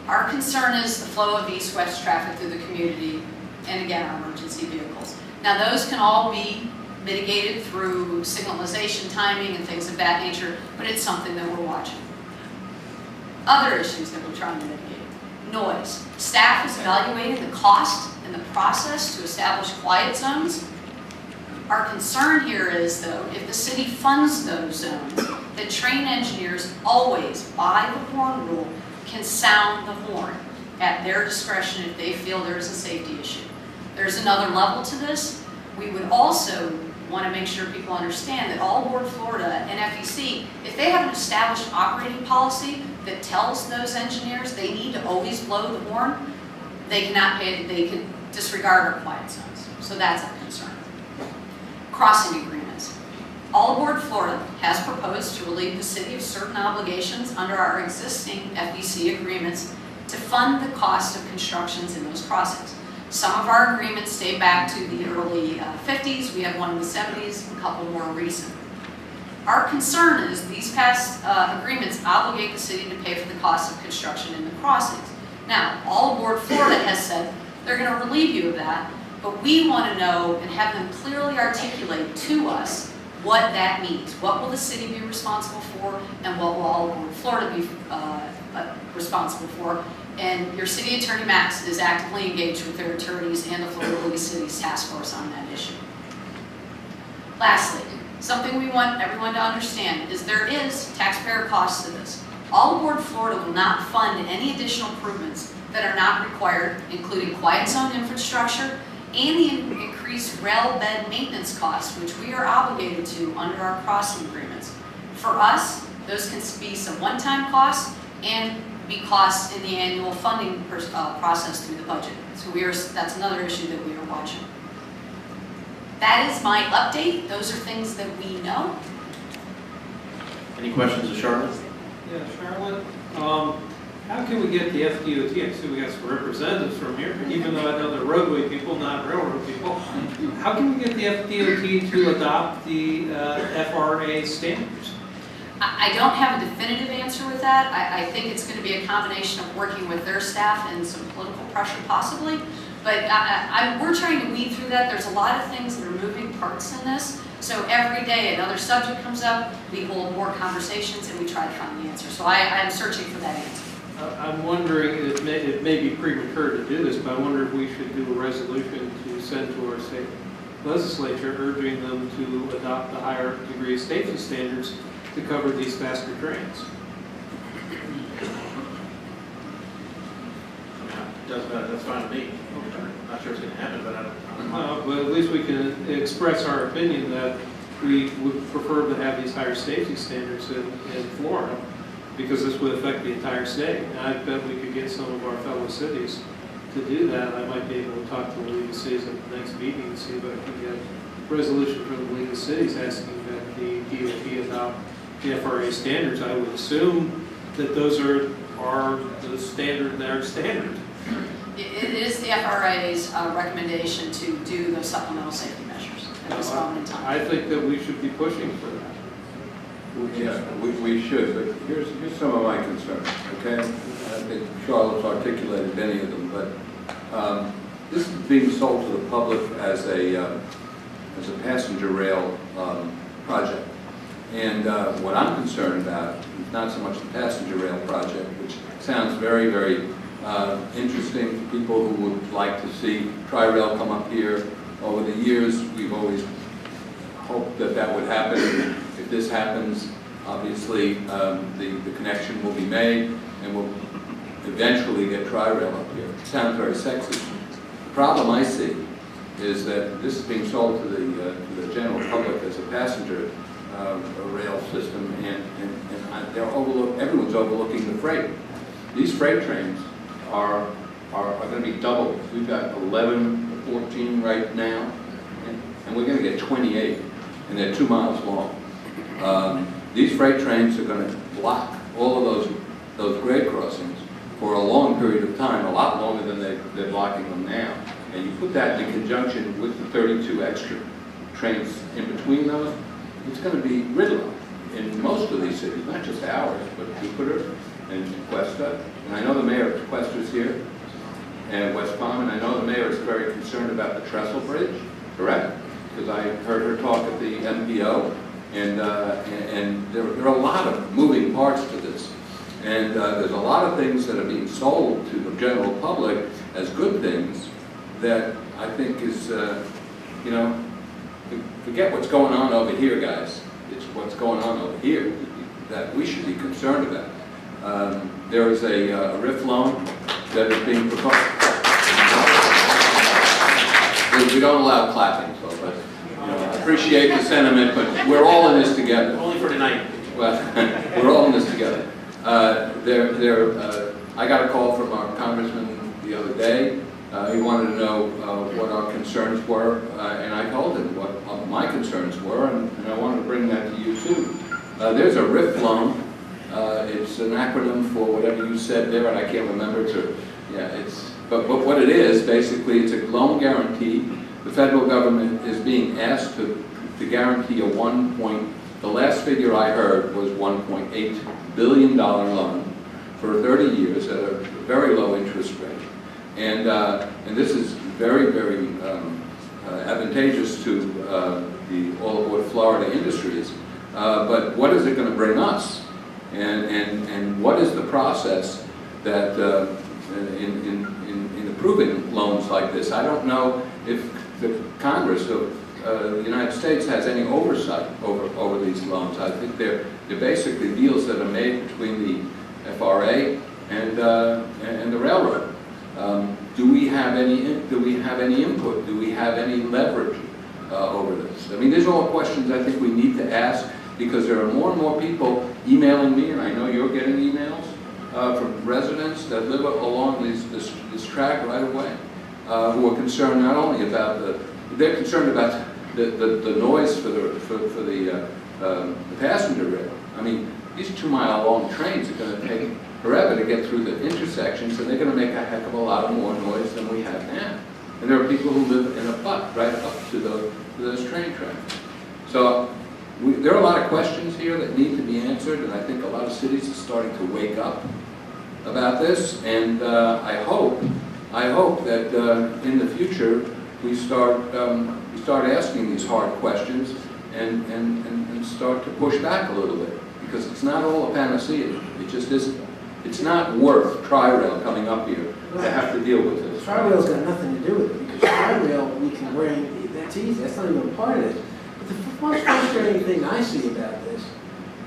Our concern is the flow of east-west traffic through the community, and again, our emergency vehicles. Now, those can all be mitigated through signalization timing and things of that nature, but it's something that we're watching. Other issues that we're trying to mitigate. Noise. Staff is evaluating the cost and the process to establish quiet zones. Our concern here is, though, if the city funds those zones, that train engineers always, by the horn rule, can sound the horn at their discretion if they feel there's a safety issue. There's another level to this. We would also want to make sure people understand that All Aboard Florida and FEC, if they have an established operating policy that tells those engineers they need to always blow the horn, they can disregard our quiet zones. So that's a concern. Crossing agreements. All Aboard Florida has proposed to relieve the city of certain obligations under our existing FEC agreements to fund the cost of constructions in those crossings. Some of our agreements date back to the early 50s. We have one in the 70s, a couple more recent. Our concern is these past agreements obligate the city to pay for the cost of construction in the crossings. Now, All Aboard Florida has said they're going to relieve you of that, but we want to know and have them clearly articulate to us what that means. What will the city be responsible for, and what will All Aboard Florida be responsible for? And your city attorney, Max, is actively engaged with their attorneys and the Florida League of Cities Task Force on that issue. Lastly, something we want everyone to understand is there is taxpayer costs to this. All Aboard Florida will not fund any additional improvements that are not required, including quiet zone infrastructure and the increased rail bed maintenance costs, which we are obligated to under our crossing agreements. For us, those can be some one-time costs and be costs in the annual funding process through the budget. So that's another issue that we are watching. That is my update. Those are things that we know. Any questions of Charlotte? Yeah, Charlotte. How can we get the FDOT, I see we got some representatives from here, even though I know they're roadway people, not railroad people. How can we get the FDOT to adopt the FRA standards? I don't have a definitive answer with that. I think it's going to be a combination of working with their staff and some political pressure possibly. But we're trying to weed through that. There's a lot of things that are moving parts in this. So every day another subject comes up, we hold more conversations and we try to find the answer. So I'm searching for that answer. I'm wondering, it may be premature to do this, but I wonder if we should do a resolution to send to our state legislature urging them to adopt the higher degree of safety standards to cover these faster trains. That's fine with me. I'm not sure it's going to happen, but I don't know. But at least we can express our opinion that we would prefer to have these higher safety standards in Florida, because this would affect the entire state. And I bet we could get some of our fellow cities to do that. I might be able to talk to the League of Cities at the next meeting and see if I can get a resolution from the League of Cities asking that the DOT adopt the FRA standards. I would assume that those are the standard, their standard. It is the FRA's recommendation to do those supplemental safety measures at this moment in time. I think that we should be pushing for that. Yeah, we should, but here's some of my concerns, okay? I think Charlotte's articulated many of them, but this is being sold to the public as a passenger rail project. And what I'm concerned about is not so much the passenger rail project, which sounds very, very interesting to people who would like to see Tri-Rail come up here. Over the years, we've always hoped that that would happen. If this happens, obviously the connection will be made and we'll eventually get Tri-Rail up here. It sounds very sexy. The problem I see is that this is being sold to the general public as a passenger rail system, and everyone's overlooking the freight. These freight trains are going to be doubled. We've got 11 or 14 right now, and we're going to get 28, and they're 2 miles long. These freight trains are going to block all of those grade crossings for a long period of time, a lot longer than they're blocking them now. And you put that in conjunction with the 32 extra trains in between those, it's going to be gridlock in most of these cities, not just ours, but Jupiter and Cuesta. And I know the mayor of Cuesta is here, and West Palm, and I know the mayor is very concerned about the trestle bridge, correct? Because I heard her talk at the MPO, and there are a lot of moving parts to this. And there's a lot of things that are being sold to the general public as good things that I think is, forget what's going on over here, guys. It's what's going on over here that we should be concerned about. There is a RIF loan that is being proposed. We don't allow clapping, so, but I appreciate the sentiment, but we're all in this together. Only for tonight. Well, we're all in this together. I got a call from our congressman the other day. He wanted to know what our concerns were, and I told him what my concerns were, and I wanted to bring that to you too. There's a RIF loan. It's an acronym for whatever you said there, and I can't remember. But what it is, basically, it's a loan guarantee. The federal government is being asked to guarantee the last figure I heard was $1.8 billion loan for 30 years at a very low interest rate. And this is very, very advantageous to all aboard Florida industries. But what is it going to bring us? And what is the process that in approving loans like this? I don't know if the Congress of the United States has any oversight over these loans. I think they're basically deals that are made between the FRA and the railroad. Do we have any input? Do we have any leverage over this? I mean, these are all questions I think we need to ask, because there are more and more people emailing me, and I know you're getting emails from residents that live along this track right away, who are concerned not only about they're concerned about the noise for the passenger rail. I mean, these 2 mile long trains are going to take forever to get through the intersections, and they're going to make a heck of a lot more noise than we have now. And there are people who live in a butt right up to those train tracks. So there are a lot of questions here that need to be answered, and I think a lot of cities are starting to wake up about this. And I hope that in the future we start asking these hard questions and start to push back a little bit, because it's not all a panacea. It just isn't. It's not worth Tri-Rail coming up here to have to deal with this. Tri-Rail's got nothing to do with it, because Tri-Rail we can bring, that's easy, that's not even part of this. But the most frustrating thing I see about this,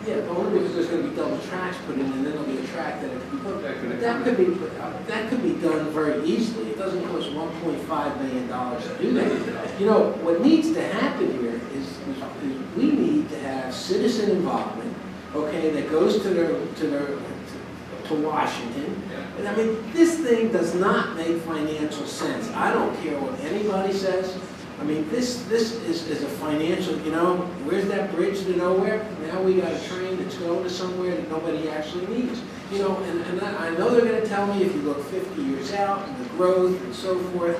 yeah, only because there's going to be double tracks put in, and then there'll be a track that it can be put. That could be done very easily. It doesn't cost $1.5 million to do that. You know, what needs to happen here is we need to have citizen involvement, okay, that goes to Washington. And I mean, this thing does not make financial sense. I don't care what anybody says. I mean, this is a financial, you know, where's that bridge to nowhere? Now we got a train that's going to somewhere that nobody actually needs. You know, and I know they're going to tell me if you look 50 years out and the growth and so forth,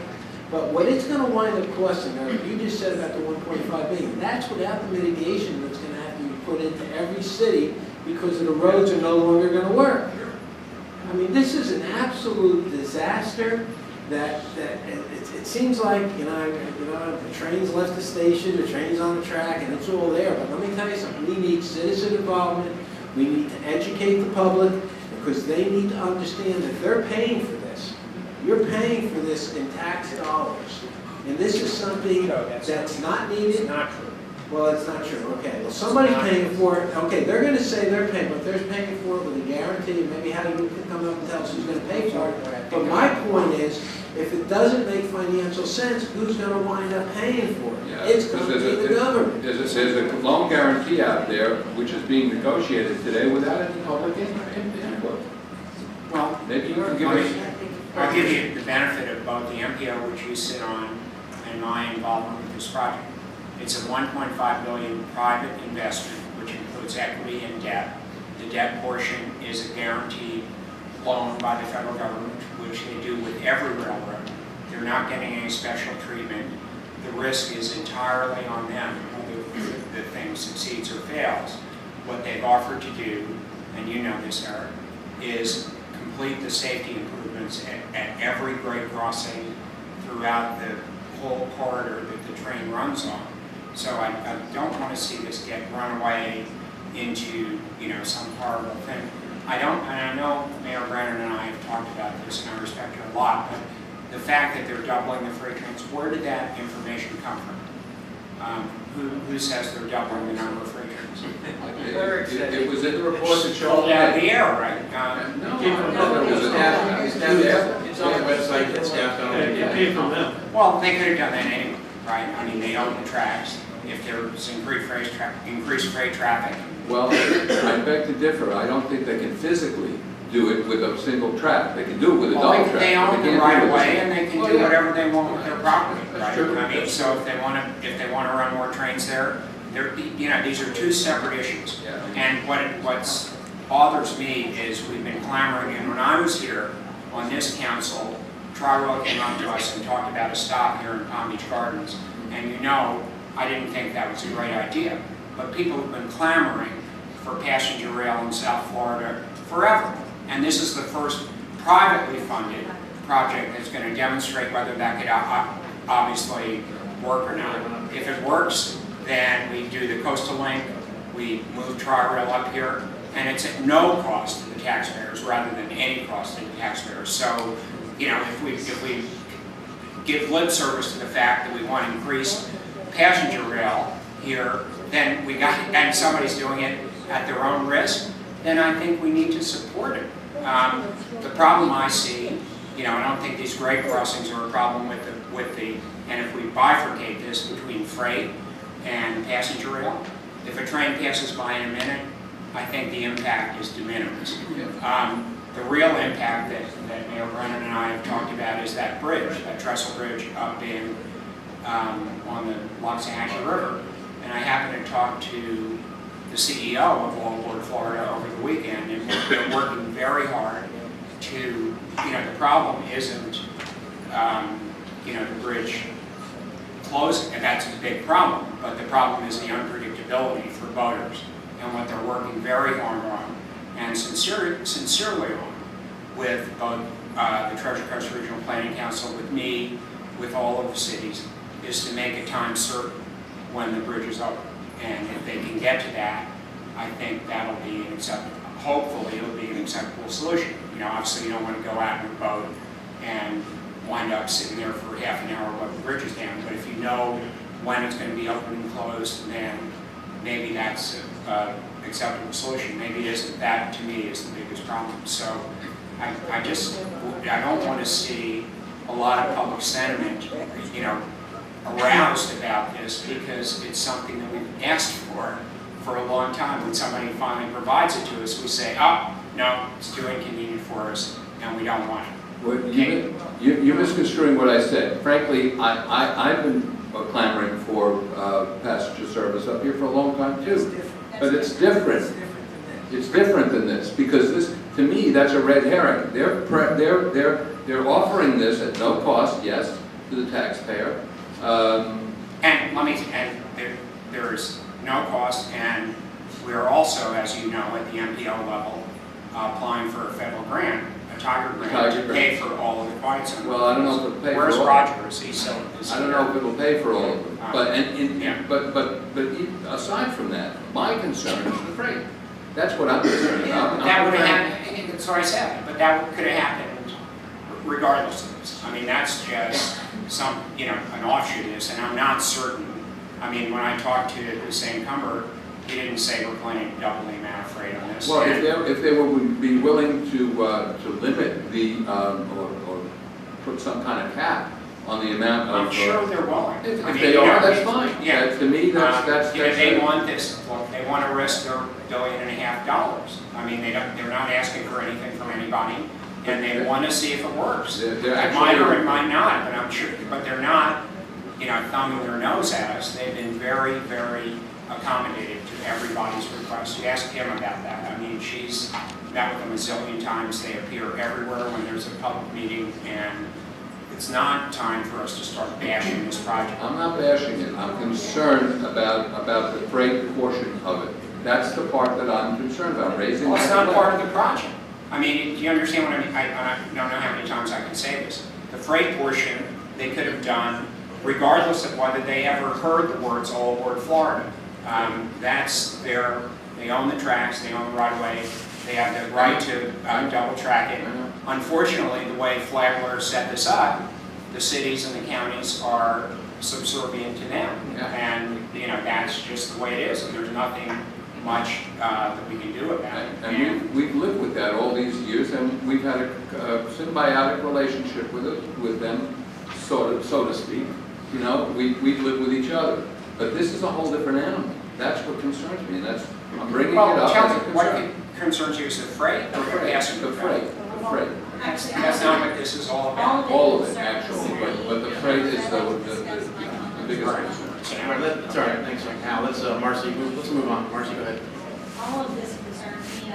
but what it's going to wind up costing, or you just said about the 1.5 billion, that's without the mitigation that's going to have to be put into every city because the roads are no longer going to work. I mean, this is an absolute disaster. It seems like, the train's left the station, the train's on the track, and it's all there. But let me tell you something, we need citizen involvement. We need to educate the public, because they need to understand that they're paying for this. You're paying for this in tax dollars. And this is something that's not needed. Not true. Well, it's not true. Okay, well, somebody's paying for it. Okay, they're going to say they're paying, but they're paying for it with a guarantee. Maybe how you can come up and tell us who's going to pay for it. But my point is, if it doesn't make financial sense, who's going to wind up paying for it? Yeah, It's going to be the government. There's a loan guarantee out there which is being negotiated today without any public input. Well, Maybe you can give us. I'll give you the benefit of both the MPO, which you sit on, and my involvement with this project. It's a $1.5 billion private investment, which includes equity and debt. The debt portion is a guaranteed loan by the federal government, which they do with every railroad. They're not getting any special treatment. The risk is entirely on them whether the thing succeeds or fails. What they've offered to do, and you know this, Eric, is complete the safety improvements at every grade crossing throughout the whole corridor that the train runs on. So I don't want to see this get run away into, some horrible thing. And I know Mayor Brennan and I have talked about this, and I respect her a lot, but the fact that they're doubling the freight trains, where did that information come from? Who says they're doubling the number of freight trains? It was in the report that showed out the air, right? It was staff. It's on the website that staff don't. It came from them. Well, they could have done that anyway, right? I mean, they own the tracks. If there was increased freight traffic. Well, I beg to differ. I don't think they can physically do it with a single track. They can do it with a double track. They own the right of way, and they can do whatever they want with their property, right? True. I mean, so if they want to run more trains there, these are two separate issues. Yeah. And what bothers me is we've been clamoring, and when I was here on this council, Tri-Rail came up to us and talked about a stop here in Palm Beach Gardens, and I didn't think that was a great idea. But people have been clamoring for passenger rail in South Florida forever. And this is the first privately funded project that's going to demonstrate whether that could obviously work or not. If it works, then we do the coastal link, we move Tri-Rail up here, and it's at no cost to the taxpayers rather than any cost to the taxpayers. So, if we give lip service to the fact that we want increased passenger rail here, then and somebody's doing it at their own risk, then I think we need to support it. The problem I see, I don't think these grade crossings are a problem and if we bifurcate this between freight and passenger rail, if a train passes by in a minute, I think the impact is de minimis. The real impact that Mayor Brennan and I have talked about is that bridge, that trestle bridge up on the Loxahatchee River. And I happened to talk to the CEO of All Aboard Florida over the weekend, and they're working very hard to, the problem isn't, the bridge closing, and that's a big problem, but the problem is the unpredictability for boaters, and what they're working very hard on, and sincerely on, with both the Treasure Coast Regional Planning Council, with me, with all of the cities, is to make a time certain when the bridge is open. And if they can get to that, I think that'll be an acceptable, hopefully it'll be an acceptable solution. Obviously you don't want to go out in a boat and wind up sitting there for half an hour while the bridge is down, but if you know when it's going to be open and closed, then maybe that's an acceptable solution. Maybe it isn't. That, to me, is the biggest problem. So I don't want to see a lot of public sentiment, aroused about this, because it's something that we've asked for a long time. When somebody finally provides it to us, we say, oh, no, it's too inconvenient for us, and we don't want it. Well, you're misconstruing what I said. Frankly, I've been clamoring for passenger service up here for a long time too. But it's different. It's different than this, because this, to me, that's a red herring. They're offering this at no cost, yes, to the taxpayer. There's no cost, and we're also, as you know, at the MPO level, applying for a federal grant, a Tiger grant, to pay for all of the quiet zones. Well, I don't know if it'll pay for all. Where's Roger? Is he still? I don't know if it'll pay for all of them. But aside from that, my concern is the freight. That's what I'm concerned about. That would have happened. That's what I said. But that could have happened regardless of this. I mean, that's just some, an offshoot of this, and I'm not certain. I mean, when I talked to Hussein Cumber, he didn't say we're planning to double the amount of freight on this. Well, if they would be willing to limit the or put some kind of cap on the amount of. I'm sure they're willing. If they are, that's fine. Yeah. To me, that's. They want this. Look, they want to risk their $1.5 billion. I mean, they're not asking for anything from anybody, and they want to see if it works. It might or it might not, but I'm sure. But they're not, thumbing their nose at us. They've been very, very accommodated to everybody's request. You ask Kim about that. I mean, she's met with them a zillion times. They appear everywhere when there's a public meeting, and it's not time for us to start bashing this project. I'm not bashing it. I'm concerned about the freight portion of it. That's the part that I'm concerned about, raising. Well, it's not part of the project. I mean, do you understand what I mean? I don't know how many times I can say this. The freight portion they could have done regardless of whether they ever heard the words All Aboard Florida. They own the tracks, they own the right-of-way, they have the right to double track it. Unfortunately, the way Flagler set this up, the cities and the counties are subservient to them. And, that's just the way it is. And there's nothing much that we can do about it. And we've lived with that all these years, and we've had a symbiotic relationship with them, so to speak. We've lived with each other. But this is a whole different animal. That's what concerns me, and I'm bringing it up as a concern. What concerns you is the freight, or you're asking the freight? The freight. That's not what this is all about. All of it, actually, but the freight is the biggest concern. It's all right, thanks, Al. Let's move on. Marcy, go ahead. All of this concerns me,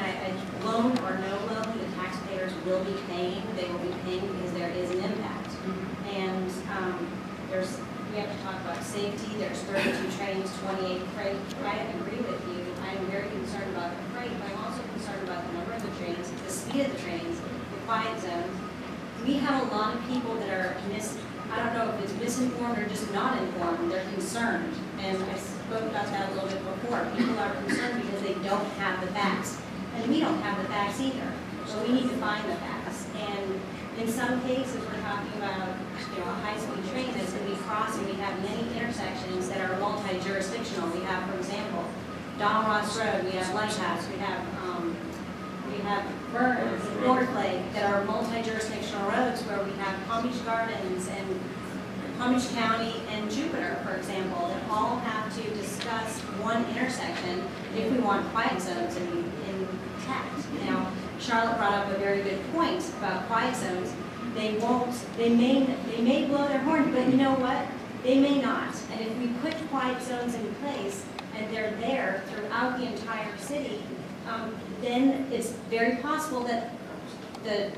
loan or no loan, the taxpayers will be paying. They will be paying because there is an impact. And we have to talk about safety. There's 32 trains, 28 freight. I agree with you. I'm very concerned about the freight, but I'm also concerned about the number of the trains, the speed of the trains, the quiet zones. We have a lot of people that are I don't know if it's misinformed or just not informed. They're concerned. And I spoke about that a little bit before. People are concerned because they don't have the facts. And we don't have the facts either. So we need to find the facts. And in some cases, we're talking about a high-speed train that's going to be crossing. We have many intersections that are multi-jurisdictional. We have, for example, Donald Ross Road. We have Lighthouse. We have Burns, North Lake, that are multi-jurisdictional roads where we have Palm Beach Gardens and Palm Beach County and Jupiter, for example, that all have to discuss one intersection if we want quiet zones intact. Now, Charlotte brought up a very good point about quiet zones. They may blow their horn, but you know what? They may not. And if we put quiet zones in place and they're there throughout throughout the entire city, then it's very possible that the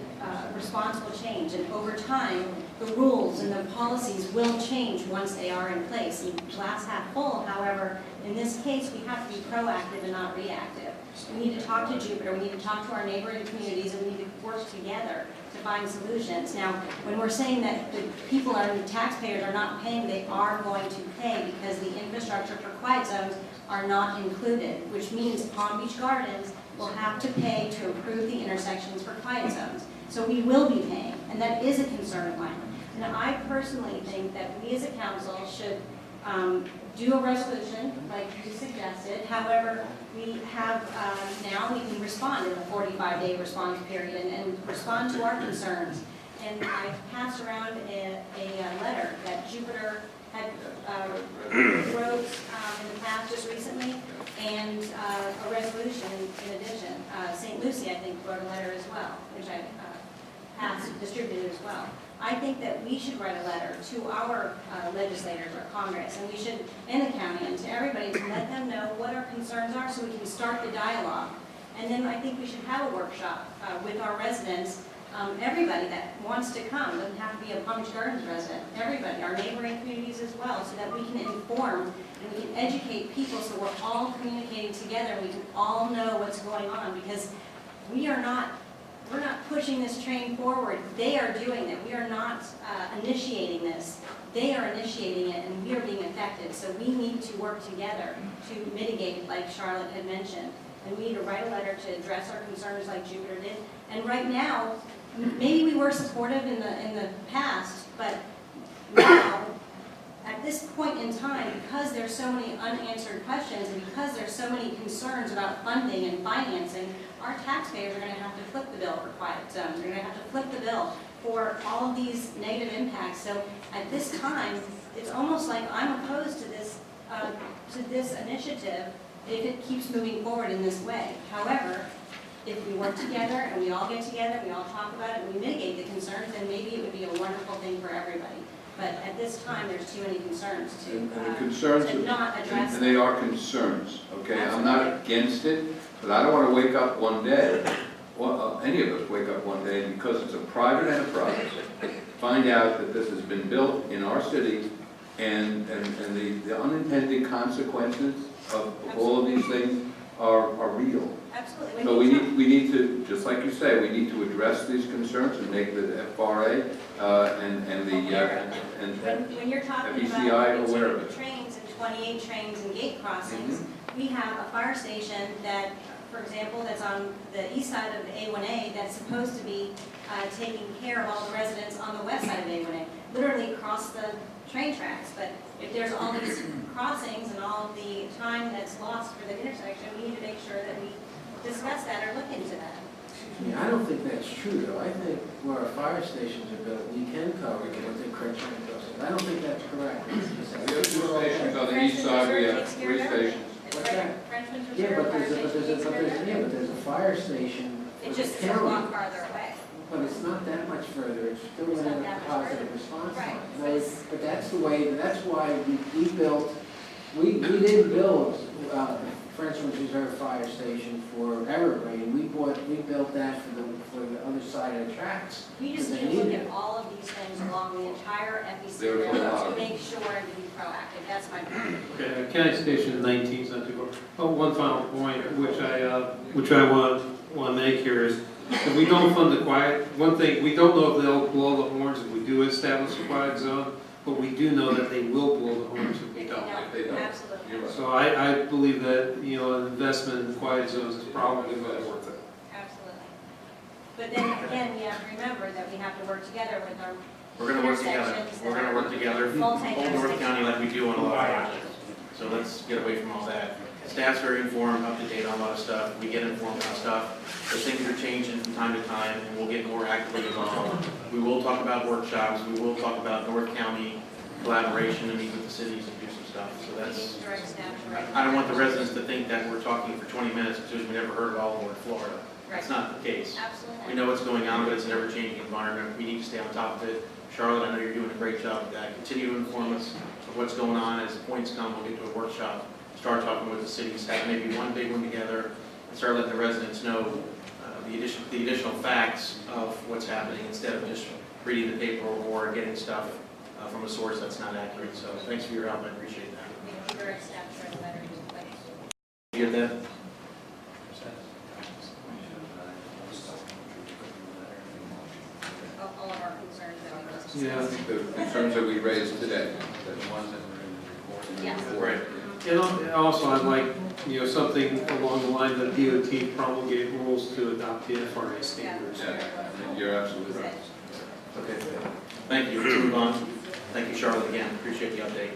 response will change. And over time, the rules and the policies will change once they are in place. And glass half full, however, in this case, we have to be proactive and not reactive. We need to talk to Jupiter, we need to talk to our neighboring communities, and we need to work together to find solutions. Now, when we're saying that the people are, the taxpayers are not paying, they are going to pay because the infrastructure for quiet zones are not included, which means Palm Beach Gardens will have to pay to improve the intersections for quiet zones. So we will be paying, and that is a concern of mine. And I personally think that we as a council should do a resolution like you suggested. However, we have now we can respond in the 45-day response period and respond to our concerns. And I passed around a letter that Jupiter had wrote in the past just recently, and a resolution in addition. St. Lucie, I think, wrote a letter as well, which I distributed as well. I think that we should write a letter to our legislators, our Congress, and we should, and the county, and to everybody to let them know what our concerns are so we can start the dialogue. And then I think we should have a workshop with our residents, everybody that wants to come, doesn't have to be a Palm Beach Gardens resident, everybody, our neighboring communities as well, so that we can inform and we can educate people so we're all communicating together and we can all know what's going on, because we're not pushing this train forward. They are doing it. We are not initiating this. They are initiating it, and we are being affected. So we need to work together to mitigate, like Charlotte had mentioned. And we need to write a letter to address our concerns like Jupiter did. And right now, maybe we were supportive in the past, but now, at this point in time, because there's so many unanswered questions and because there's so many concerns about funding and financing, our taxpayers are going to have to flip the bill for quiet zones. They're going to have to flip the bill for all of these negative impacts. So at this time, it's almost like I'm opposed to this initiative if it keeps moving forward in this way. However, if we work together and we all get together and we all talk about it and we mitigate the concerns, then maybe it would be a wonderful thing for everybody. But at this time, there's too many concerns to not address. And they are concerns, okay? Absolutely. I'm not against it, but I don't want to wake up one day, any of us wake up one day, because it's a private enterprise, find out that this has been built in our city, and the unintended consequences of all of these things are real. Absolutely. So we need to, just like you say, we need to address these concerns and make the FRA when you're talking FECI about aware of it. Trains and 28 trains and gate crossings, we have a fire station that, for example, that's on the east side of A1A that's supposed to be taking care of all the residents on the west side of A1A, literally across the train tracks. But if there's all these crossings and all of the time that's lost for the intersection, we need to make sure that we discuss that or look into that. I don't think that's true, though. I think where our fire stations are built, we can cover it with the current train crossings. I don't think that's correct. We have 2 stations on the east side, we have 3 stations. What's that? Yeah, but there's a fire station. It just is a lot farther away. But it's not that much further. It's still in a positive response line. Right. No, but that's the way. That's why we built. We didn't build Frenchman's Reserve Fire Station for Evergreen. We built that for the other side of the tracks. We just need to look at all of these things along the entire FEC railroad to make sure and to be proactive. That's my point. Okay, County Station 19 is not too far. Oh, one final point, which I want to make here is, if we don't fund the quiet, one thing, we don't know if they'll blow the horns if we do establish a quiet zone, but we do know that they will blow the horns if we don't. Absolutely. So I believe that, an investment in quiet zones is probably well worth it. Absolutely. But then again, we have to remember that we have to work together with our We're going to work together. We're going to work together, whole North County like we do on a lot of projects. So let's get away from all that. Staff's very informed, up to date on a lot of stuff. We get informed about stuff. So things are changing from time to time, and we'll get more actively involved. We will talk about workshops. We will talk about North County collaboration and meet with the cities and do some stuff. So that's, I don't want the residents to think that we're talking for 20 minutes because we never heard of all over Florida. That's not the case. Absolutely. We know what's going on, but it's an ever-changing environment. We need to stay on top of it. Charlotte, I know you're doing a great job with that. Continue to inform us of what's going on. As the points come, we'll get to a workshop start talking with the cities, have maybe one big one together, and start letting the residents know the additional facts of what's happening instead of just reading the paper or getting stuff from a source that's not accurate. So thanks for your help, I appreciate that. Direct staff to write letters in place. You get that? All of our concerns that we listed. Yeah. I think the concerns that we raised today, the ones that were in the report. Yes. Right. And also, I'd like, something along the lines of DOT promulgate rules to adopt the FRA standards. Yeah, you're absolutely right. Okay. Thank you. Let's move on. Thank you, Charlotte, again. Appreciate the update.